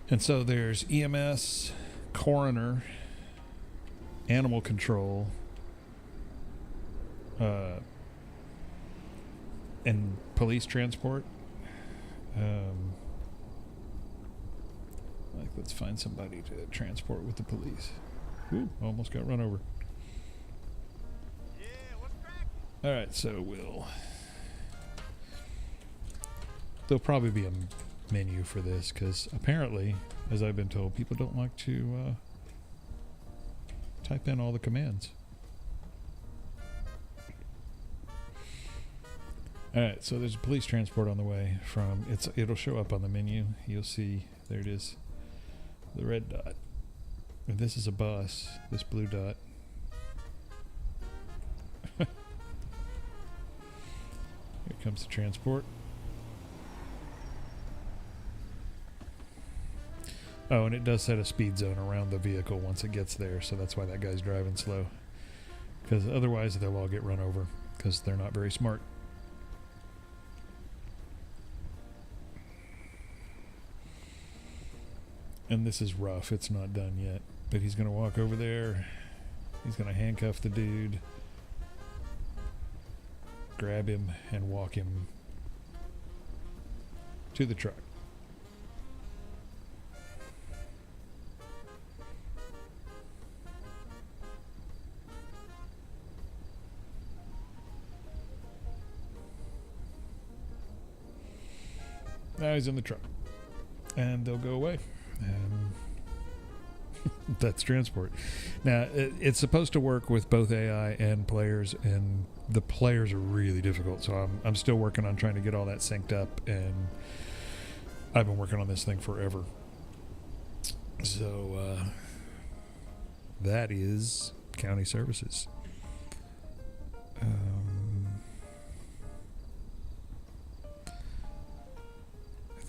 Speaker 1: And so there's EMS, coroner, animal control, and police transport. Let's find somebody to transport with the police. Ooh, almost got run over.
Speaker 3: Yeah, what's cracking?
Speaker 1: All right, so there'll probably be a menu for this, because apparently, as I've been told, people don't like to type in all the commands. All right, so there's a police transport on the way from, it'll show up on the menu. You'll see, there it is, the red dot. And this is a bus, this blue dot. Here comes the transport. Oh, and it does set a speed zone around the vehicle once it gets there, so that's why that guy's driving slow. Because otherwise they'll all get run over, because they're not very smart. And this is rough, it's not done yet. But he's going to walk over there, he's going to handcuff the dude, grab him, and walk him to the truck. Now he's in the truck, and they'll go away. And that's transport. Now it's supposed to work with both AI and players, and the players are really difficult. So I'm still working on trying to get all that synced up, and I've been working on this thing forever. So that is county services.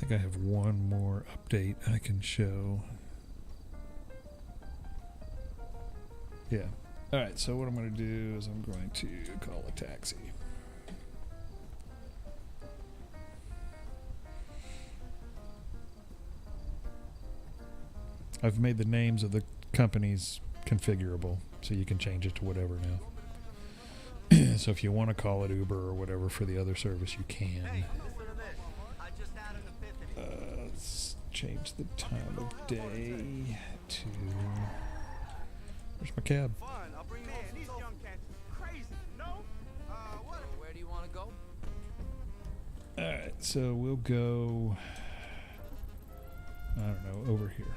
Speaker 1: I think I have one more update I can show. Yeah. All right, so what I'm going to do is I'm going to call a taxi. I've made the names of the companies configurable, so you can change it to whatever now. So if you want to call it Uber or whatever for the other service, you can. Let's change the time of day to... Where's my cab?
Speaker 2: Where do you want to go?
Speaker 1: Alright, so we'll go... I don't know, over here.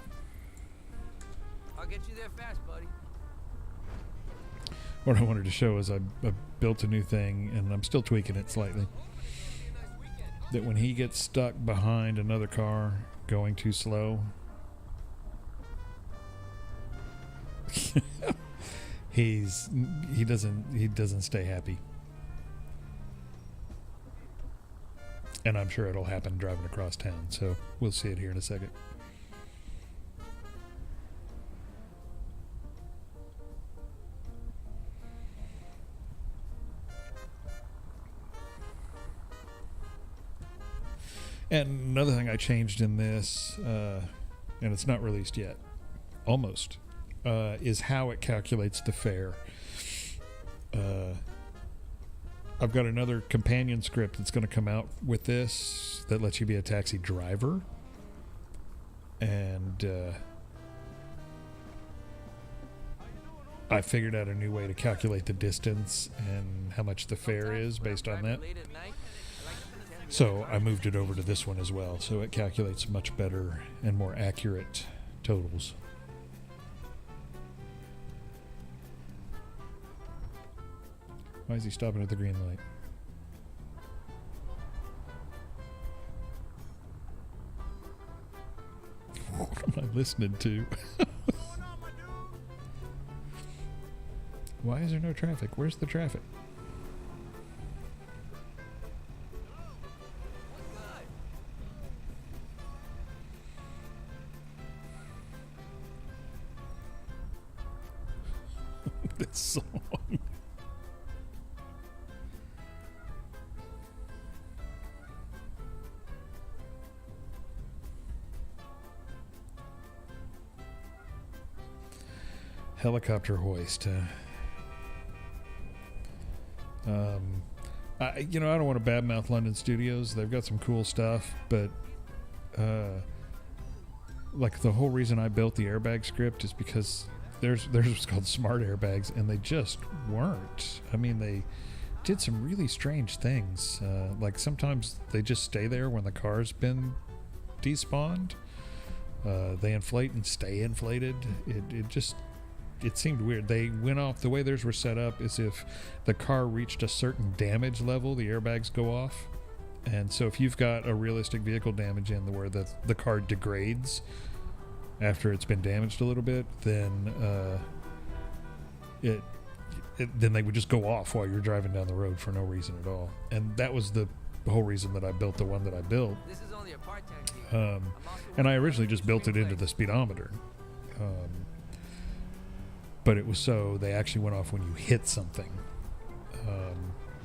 Speaker 2: I'll get you there fast, buddy.
Speaker 1: What I wanted to show is I built a new thing, and I'm still tweaking it slightly. That when he gets stuck behind another car going too slow, he doesn't stay happy. And I'm sure it'll happen driving across town, so we'll see it here in a second. And another thing I changed in this, and it's not released yet, almost, is how it calculates the fare. I've got another companion script that's going to come out with this that lets you be a taxi driver. And I figured out a new way to calculate the distance and how much the fare is based on that. So I moved it over to this one as well, so it calculates much better and more accurate totals. Why is he stopping at the green light? What am I listening to? Why is there no traffic? Where's the traffic? This song. Helicopter hoist. I don't want to badmouth London Studios. They've got some cool stuff, but like the whole reason I built the airbag script is because theirs was called Smart Airbags, and they just weren't. I mean, they did some really strange things. Like sometimes they just stay there when the car's been despawned. They inflate and stay inflated. It seemed weird. They went off, the way theirs were set up is if the car reached a certain damage level, the airbags go off. And so if you've got a realistic vehicle damage in where the car degrades after it's been damaged a little bit, then then they would just go off while you're driving down the road for no reason at all. And that was the whole reason that I built the one that I built.
Speaker 2: This is only a part-time gig.
Speaker 1: And I originally just built it into the speedometer. But it was so they actually went off when you hit something.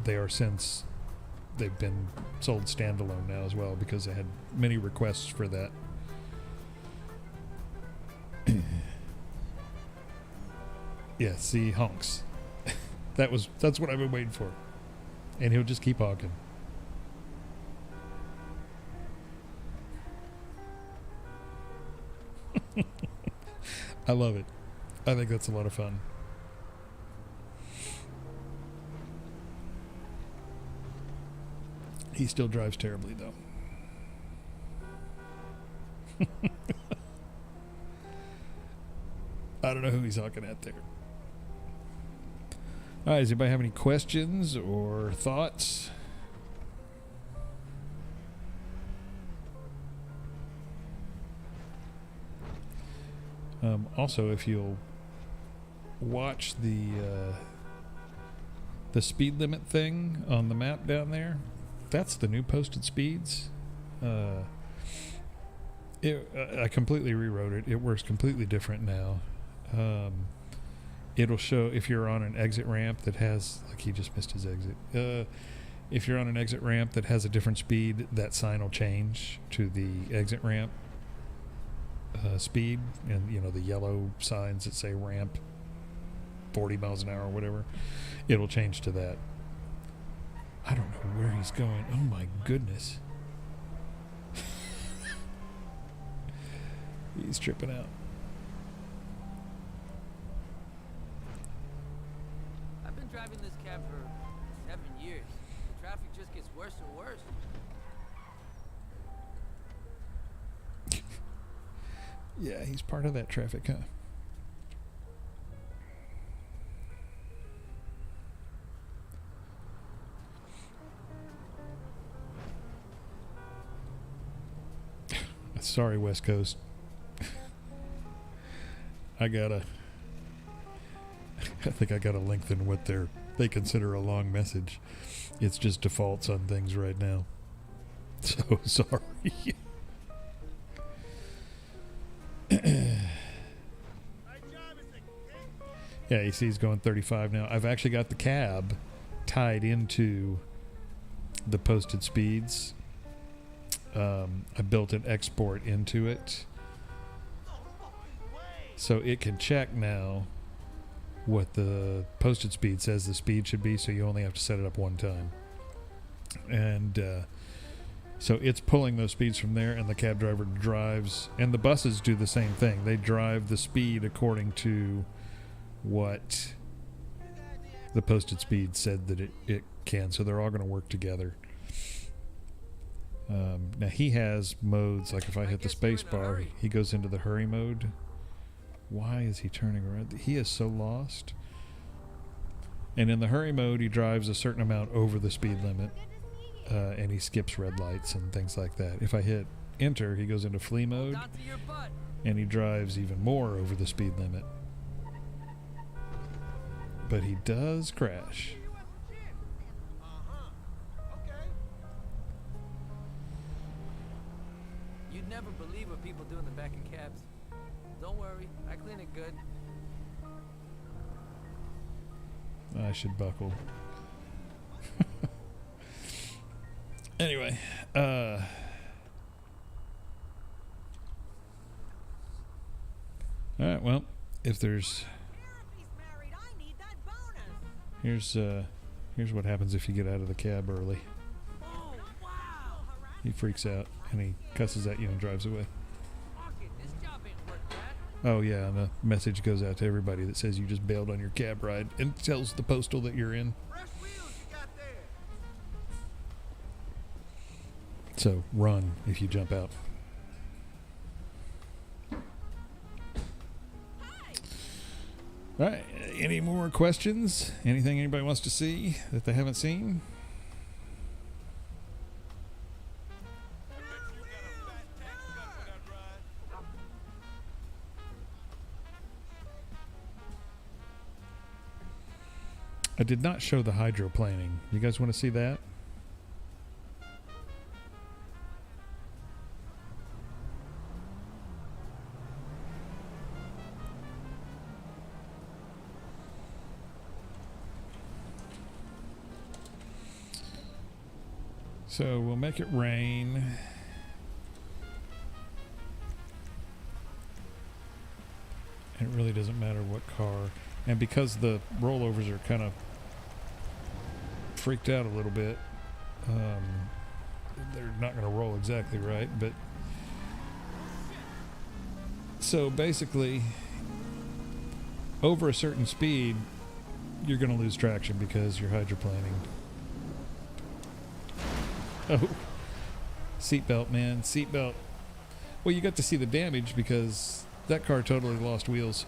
Speaker 1: They've been sold standalone now as well because they had many requests for that. Yeah, see, honks. That's what I've been waiting for. And he'll just keep honking. I love it. I think that's a lot of fun. He still drives terribly, though. I don't know who he's honking at there. All right, does anybody have any questions or thoughts? Also, if you'll watch the speed limit thing on the map down there, that's the new posted speeds. I completely rewrote it. It works completely different now. It'll show if you're on an exit ramp that has, like he just missed his exit. If you're on an exit ramp that has a different speed, that sign will change to the exit ramp speed, and you know the yellow signs that say ramp 40 miles an hour or whatever, it'll change to that. I don't know where he's going. Oh my goodness. He's tripping out.
Speaker 4: I've been driving this cab for 7 years. The traffic just gets worse and worse.
Speaker 1: Yeah, he's part of that traffic, huh? Sorry, West Coast. I think I gotta lengthen what they consider a long message. It's just defaults on things right now. So sorry. Yeah, you see he's going 35 now. I've actually got the cab tied into the posted speeds. I built an export into it, so it can check now what the posted speed says the speed should be, so you only have to set it up one time. And so it's pulling those speeds from there, and the cab driver drives, and the buses do the same thing. They drive the speed according to what the posted speed said that it can, so they're all going to work together. Now he has modes, like if I hit the space bar, he goes into the hurry mode. Why is he turning around? He is so lost. And in the hurry mode, he drives a certain amount over the speed limit, and he skips red lights and things like that. If I hit enter, he goes into flee mode, and he drives even more over the speed limit. But he does crash.
Speaker 4: You'd never believe what people do in the back of cabs. Don't worry, I clean it good.
Speaker 1: I should buckle. Anyway, alright, well, if there's... Here's what happens if you get out of the cab early. He freaks out and he cusses at you and drives away. Oh yeah, and a message goes out to everybody that says you just bailed on your cab ride and tells the postal that you're in. So run if you jump out. All right, any more questions? Anything anybody wants to see that they haven't seen? I did not show the hydroplaning. You guys want to see that? So we'll make it rain. It really doesn't matter what car. And because the rollovers are kind of freaked out a little bit, they're not going to roll exactly right, but so basically over a certain speed you're going to lose traction because you're hydroplaning. Oh, seatbelt, man, seatbelt. Well, you got to see the damage because that car totally lost wheels.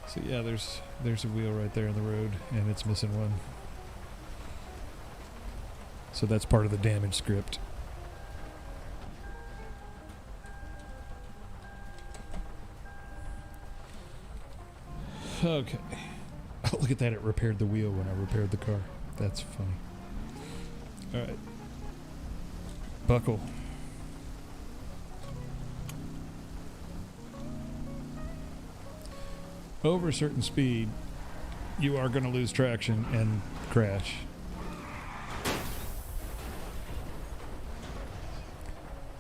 Speaker 1: So yeah, there's a wheel right there in the road, and it's missing one. So that's part of the damage script. Okay. Oh, look at that. It repaired the wheel when I repaired the car. That's funny. All right. Buckle. Over a certain speed, you are going to lose traction and crash.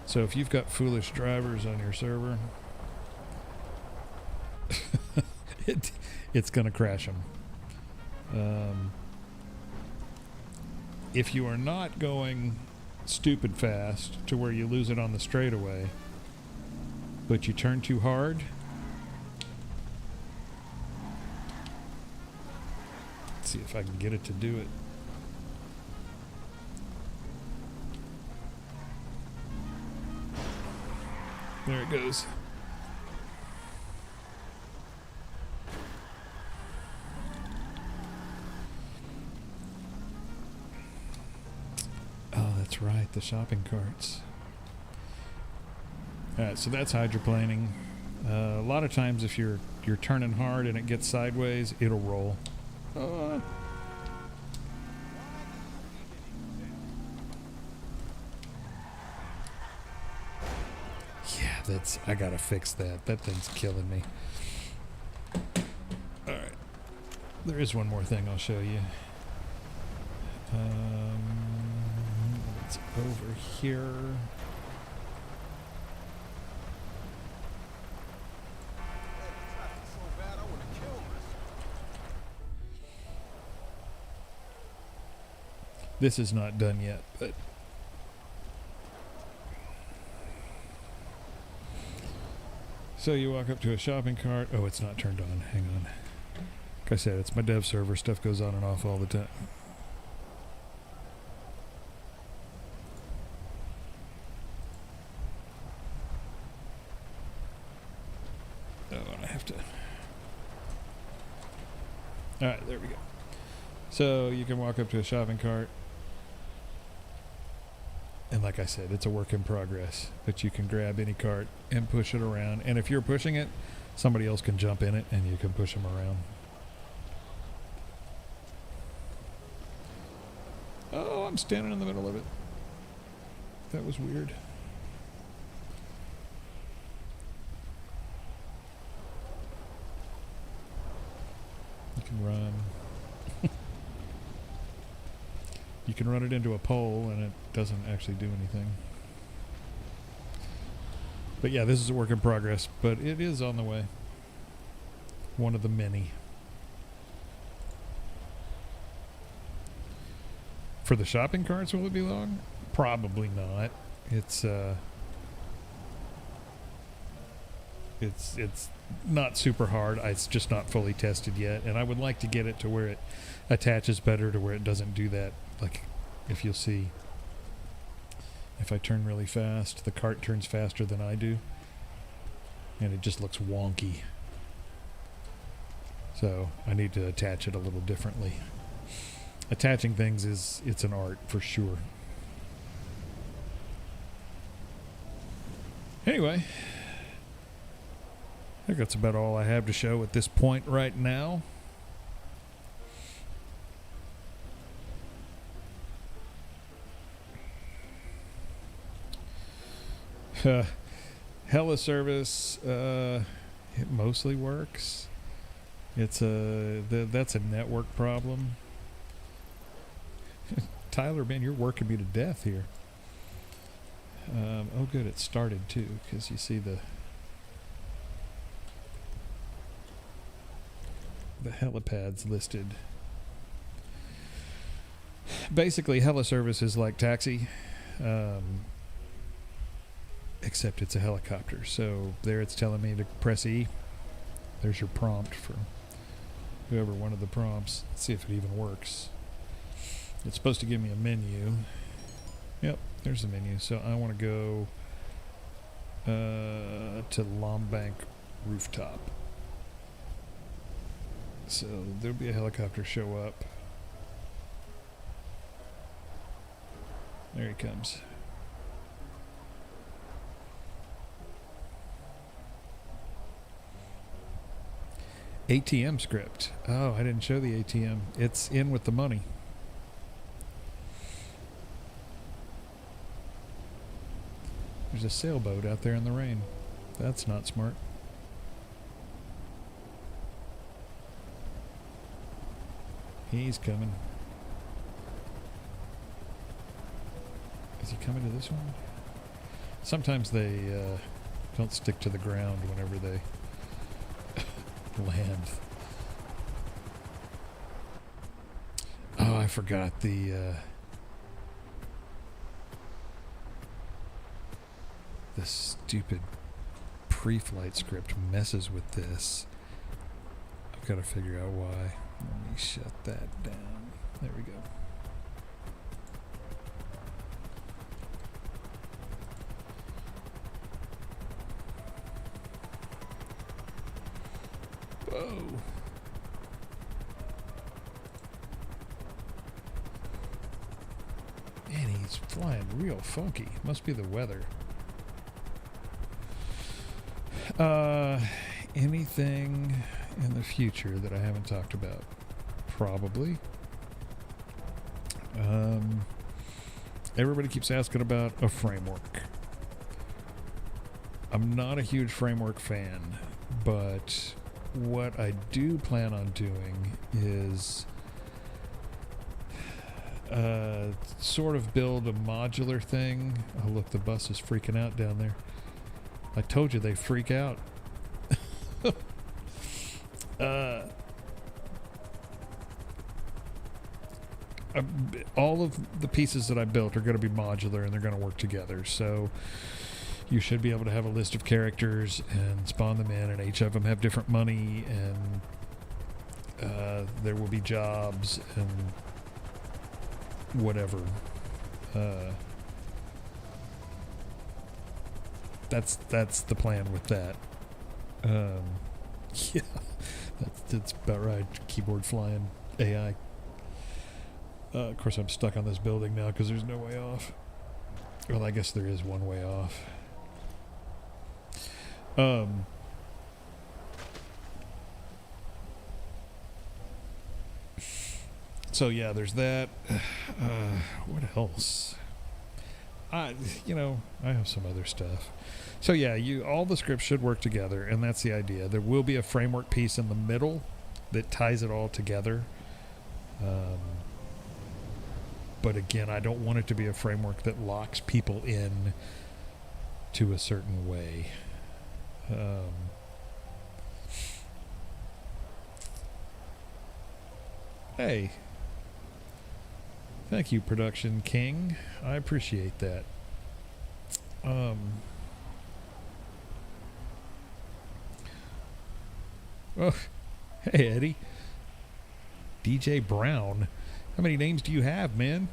Speaker 1: So if you've got foolish drivers on your server, it's going to crash them. If you are not going stupid fast to where you lose it on the straightaway, but you turn too hard, let's see if I can get it to do it. There it goes. Oh, that's right, the shopping carts. Alright, so that's hydroplaning. A lot of times if you're turning hard and it gets sideways, it'll roll. Yeah, I gotta fix that. That thing's killing me. Alright. There is one more thing I'll show you. It's over here. This is not done yet, but so you walk up to a shopping cart. Oh, it's not turned on. Hang on. Like I said, it's my dev server. Stuff goes on and off all the time. Oh, and I have to. All right, there we go. So you can walk up to a shopping cart. And like I said, it's a work in progress. But you can grab any cart and push it around. And if you're pushing it, somebody else can jump in it and you can push them around. Oh, I'm standing in the middle of it. That was weird. You can run. You can run it into a pole and it doesn't actually do anything. But yeah, this is a work in progress, but it is on the way. One of the many. For the shopping carts, will it be long? Probably not. It's not super hard. It's just not fully tested yet, and I would like to get it to where it attaches better, to where it doesn't do that. Like, if you'll see, if I turn really fast, the cart turns faster than I do, and it just looks wonky. So I need to attach it a little differently. Attaching things it's an art for sure. Anyway, I think that's about all I have to show at this point right now. Hella service, it mostly works. That's a network problem. Tyler, man, you're working me to death here. Oh, good, it started too, because you see the helipads listed. Basically, heli service is like taxi, except it's a helicopter. So there it's telling me to press E. There's your prompt for whoever wanted the prompts. Let's see if it even works. It's supposed to give me a menu. Yep, there's the menu. So I want to go to Lombank Rooftop. So there'll be a helicopter show up. There he comes. ATM script. Oh, I didn't show the ATM. It's in with the money. There's a sailboat out there in the rain. That's not smart. He's coming. Is he coming to this one? Sometimes they don't stick to the ground whenever they land. Oh, I forgot the stupid pre-flight script messes with this. I've got to figure out why. Let me shut that down. There we go. Whoa. Man, he's flying real funky. Must be the weather. Anything in the future that I haven't talked about? Probably. Everybody keeps asking about a framework. I'm not a huge framework fan, but what I do plan on doing is sort of build a modular thing. Oh, look, the bus is freaking out down there. I told you they freak out. All of the pieces that I built are going to be modular and they're going to work together. So you should be able to have a list of characters and spawn them in, and each of them have different money, and there will be jobs and whatever. That's the plan with that. Yeah, that's about right. Keyboard flying AI. Of course, I'm stuck on this building now because there's no way off. Well, I guess there is one way off. So yeah, there's that. What else? I have some other stuff. So yeah, all the scripts should work together, and that's the idea. There will be a framework piece in the middle that ties it all together. But again, I don't want it to be a framework that locks people in to a certain way. Hey. Thank you, Production King. I appreciate that. Oh, hey, Eddie. DJ Brown. How many names do you have, man?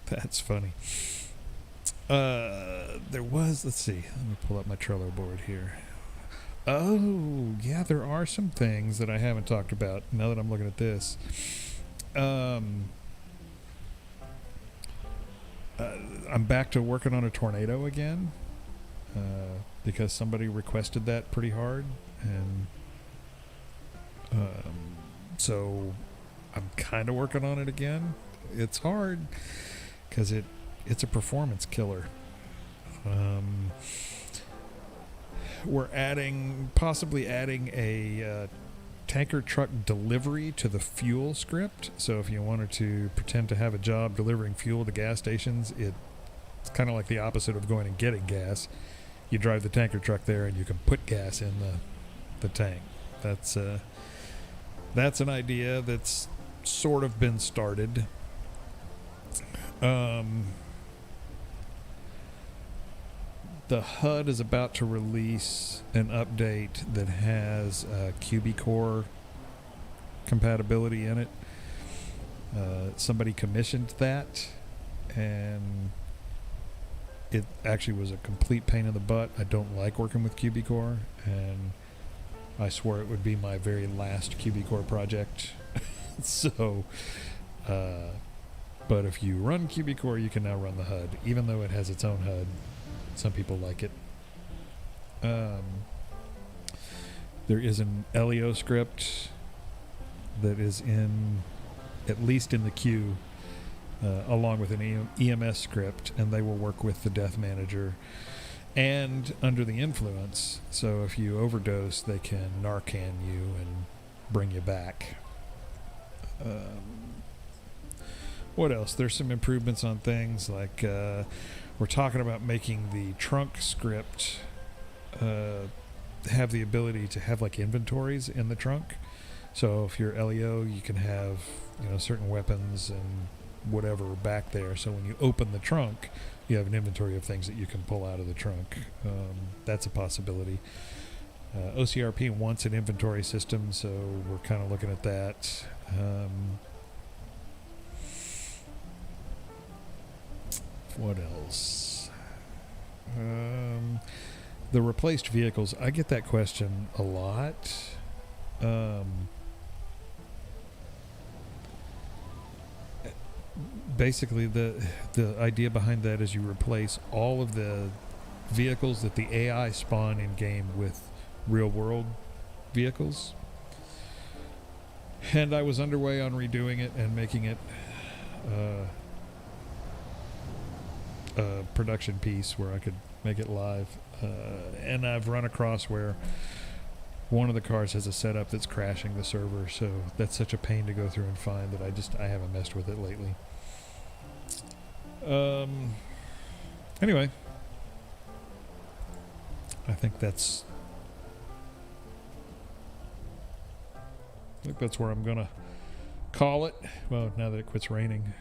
Speaker 1: That's funny. There was, let's see. Let me pull up my Trello board here. Oh, yeah, there are some things that I haven't talked about now that I'm looking at this. I'm back to working on a tornado again because somebody requested that pretty hard, and so I'm kind of working on it again. It's hard because it's a performance killer. We're possibly adding a tanker truck delivery to the fuel script. So if you wanted to pretend to have a job delivering fuel to gas stations, it's kind of like the opposite of going and getting gas. You drive the tanker truck there and you can put gas in the tank. That's an idea that's sort of been started. The HUD is about to release an update that has QB-Core compatibility in it. Somebody commissioned that, and it actually was a complete pain in the butt. I don't like working with QB-Core, and I swore it would be my very last QB-Core project. So, but if you run QB-Core, you can now run the HUD, even though it has its own HUD. Some people like it. There is an LEO script that is at least in the queue, along with an EMS script, and they will work with the Death Manager and Under the Influence. So if you overdose, they can Narcan you and bring you back. What else? There's some improvements on things like we're talking about making the trunk script have the ability to have like inventories in the trunk. So if you're LEO, you can have, you know, certain weapons and whatever back there. So when you open the trunk, you have an inventory of things that you can pull out of the trunk. That's a possibility. OCRP wants an inventory system, so we're kind of looking at that. What else? The replaced vehicles. I get that question a lot. Basically, the idea behind that is you replace all of the vehicles that the AI spawn in game with real world vehicles. And I was underway on redoing it and making it a production piece where I could make it live. And I've run across where one of the cars has a setup that's crashing the server, so that's such a pain to go through and find that I haven't messed with it lately. Anyway, I think that's where I'm gonna call it. Well, now that it quits raining.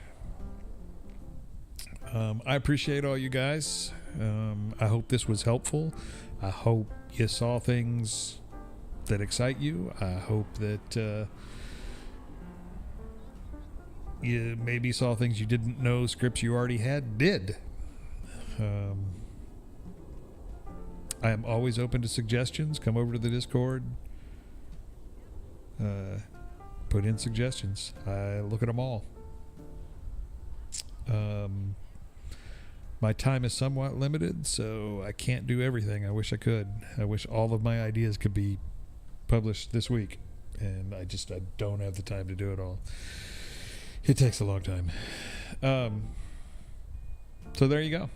Speaker 1: I appreciate all you guys. I hope this was helpful. I hope you saw things that excite you. I hope that you maybe saw things you didn't know scripts you already had did. I am always open to suggestions. Come over to the Discord. Put in suggestions. I look at them all. My time is somewhat limited, so I can't do everything. I wish I could. I wish all of my ideas could be published this week, and I don't have the time to do it all. It takes a long time. So there you go.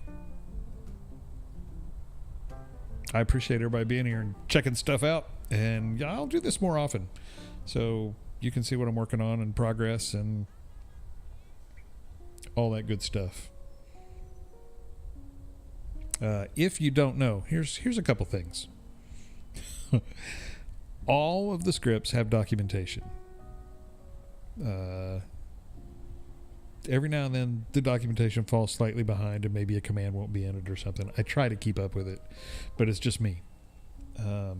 Speaker 1: I appreciate everybody being here and checking stuff out, and yeah, I'll do this more often so you can see what I'm working on and progress and all that good stuff. If you don't know, here's a couple things. All of the scripts have documentation. Every now and then the documentation falls slightly behind and maybe a command won't be in it or something. I try to keep up with it, but it's just me. I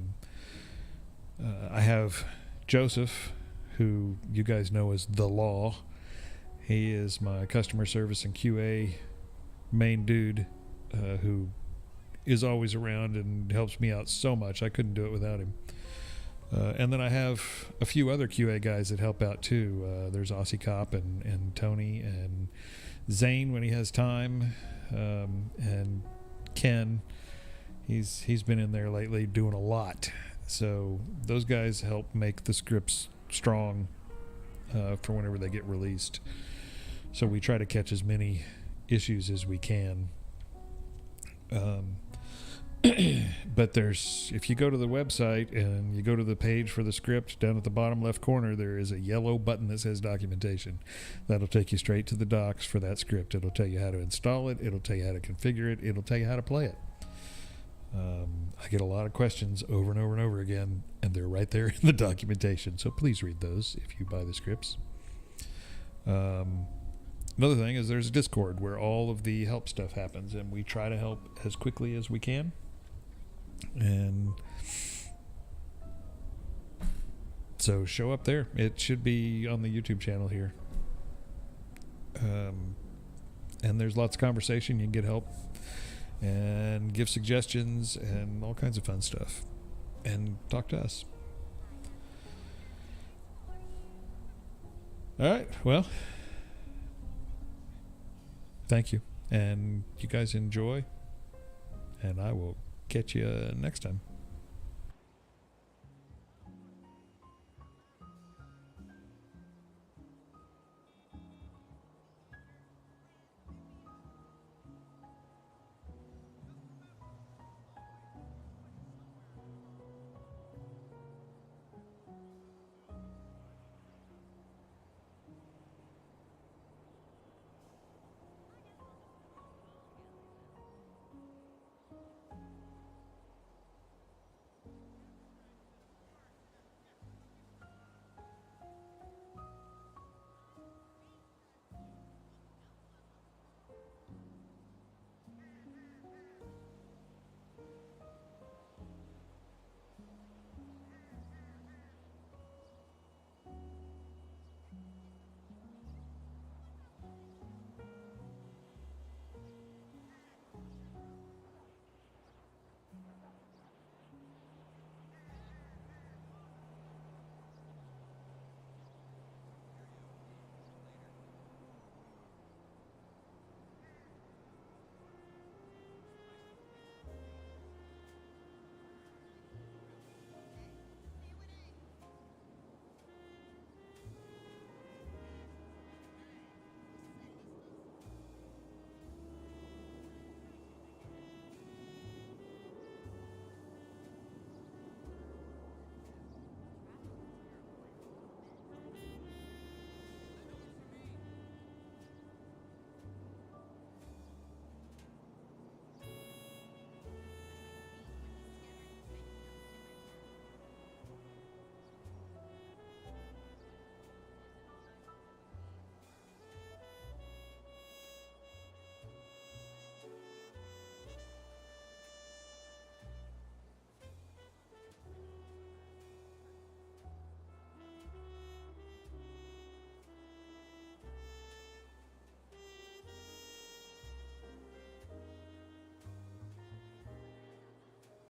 Speaker 1: have Joseph, who you guys know as The Law. He is my customer service and QA main dude, who is always around and helps me out so much. I couldn't do it without him. And then I have a few other QA guys that help out too. There's Aussie Cop and Tony and Zane when he has time, and Ken. He's been in there lately doing a lot. So those guys help make the scripts strong for whenever they get released. So we try to catch as many issues as we can. But if you go to the website and you go to the page for the script, down at the bottom left corner there is a yellow button that says documentation. That'll take you straight to the docs for that script. It'll tell you how to install it, it'll tell you how to configure it, it'll tell you how to play it. I get a lot of questions over and over and over again, and they're right there in the documentation, so please read those if you buy the scripts. Another thing is there's a Discord where all of the help stuff happens, and we try to help as quickly as we can. And so show up there. It should be on the YouTube channel here. And there's lots of conversation. You can get help and give suggestions and all kinds of fun stuff. And talk to us. All right. Well, thank you. And you guys enjoy. And I will Catch you next time.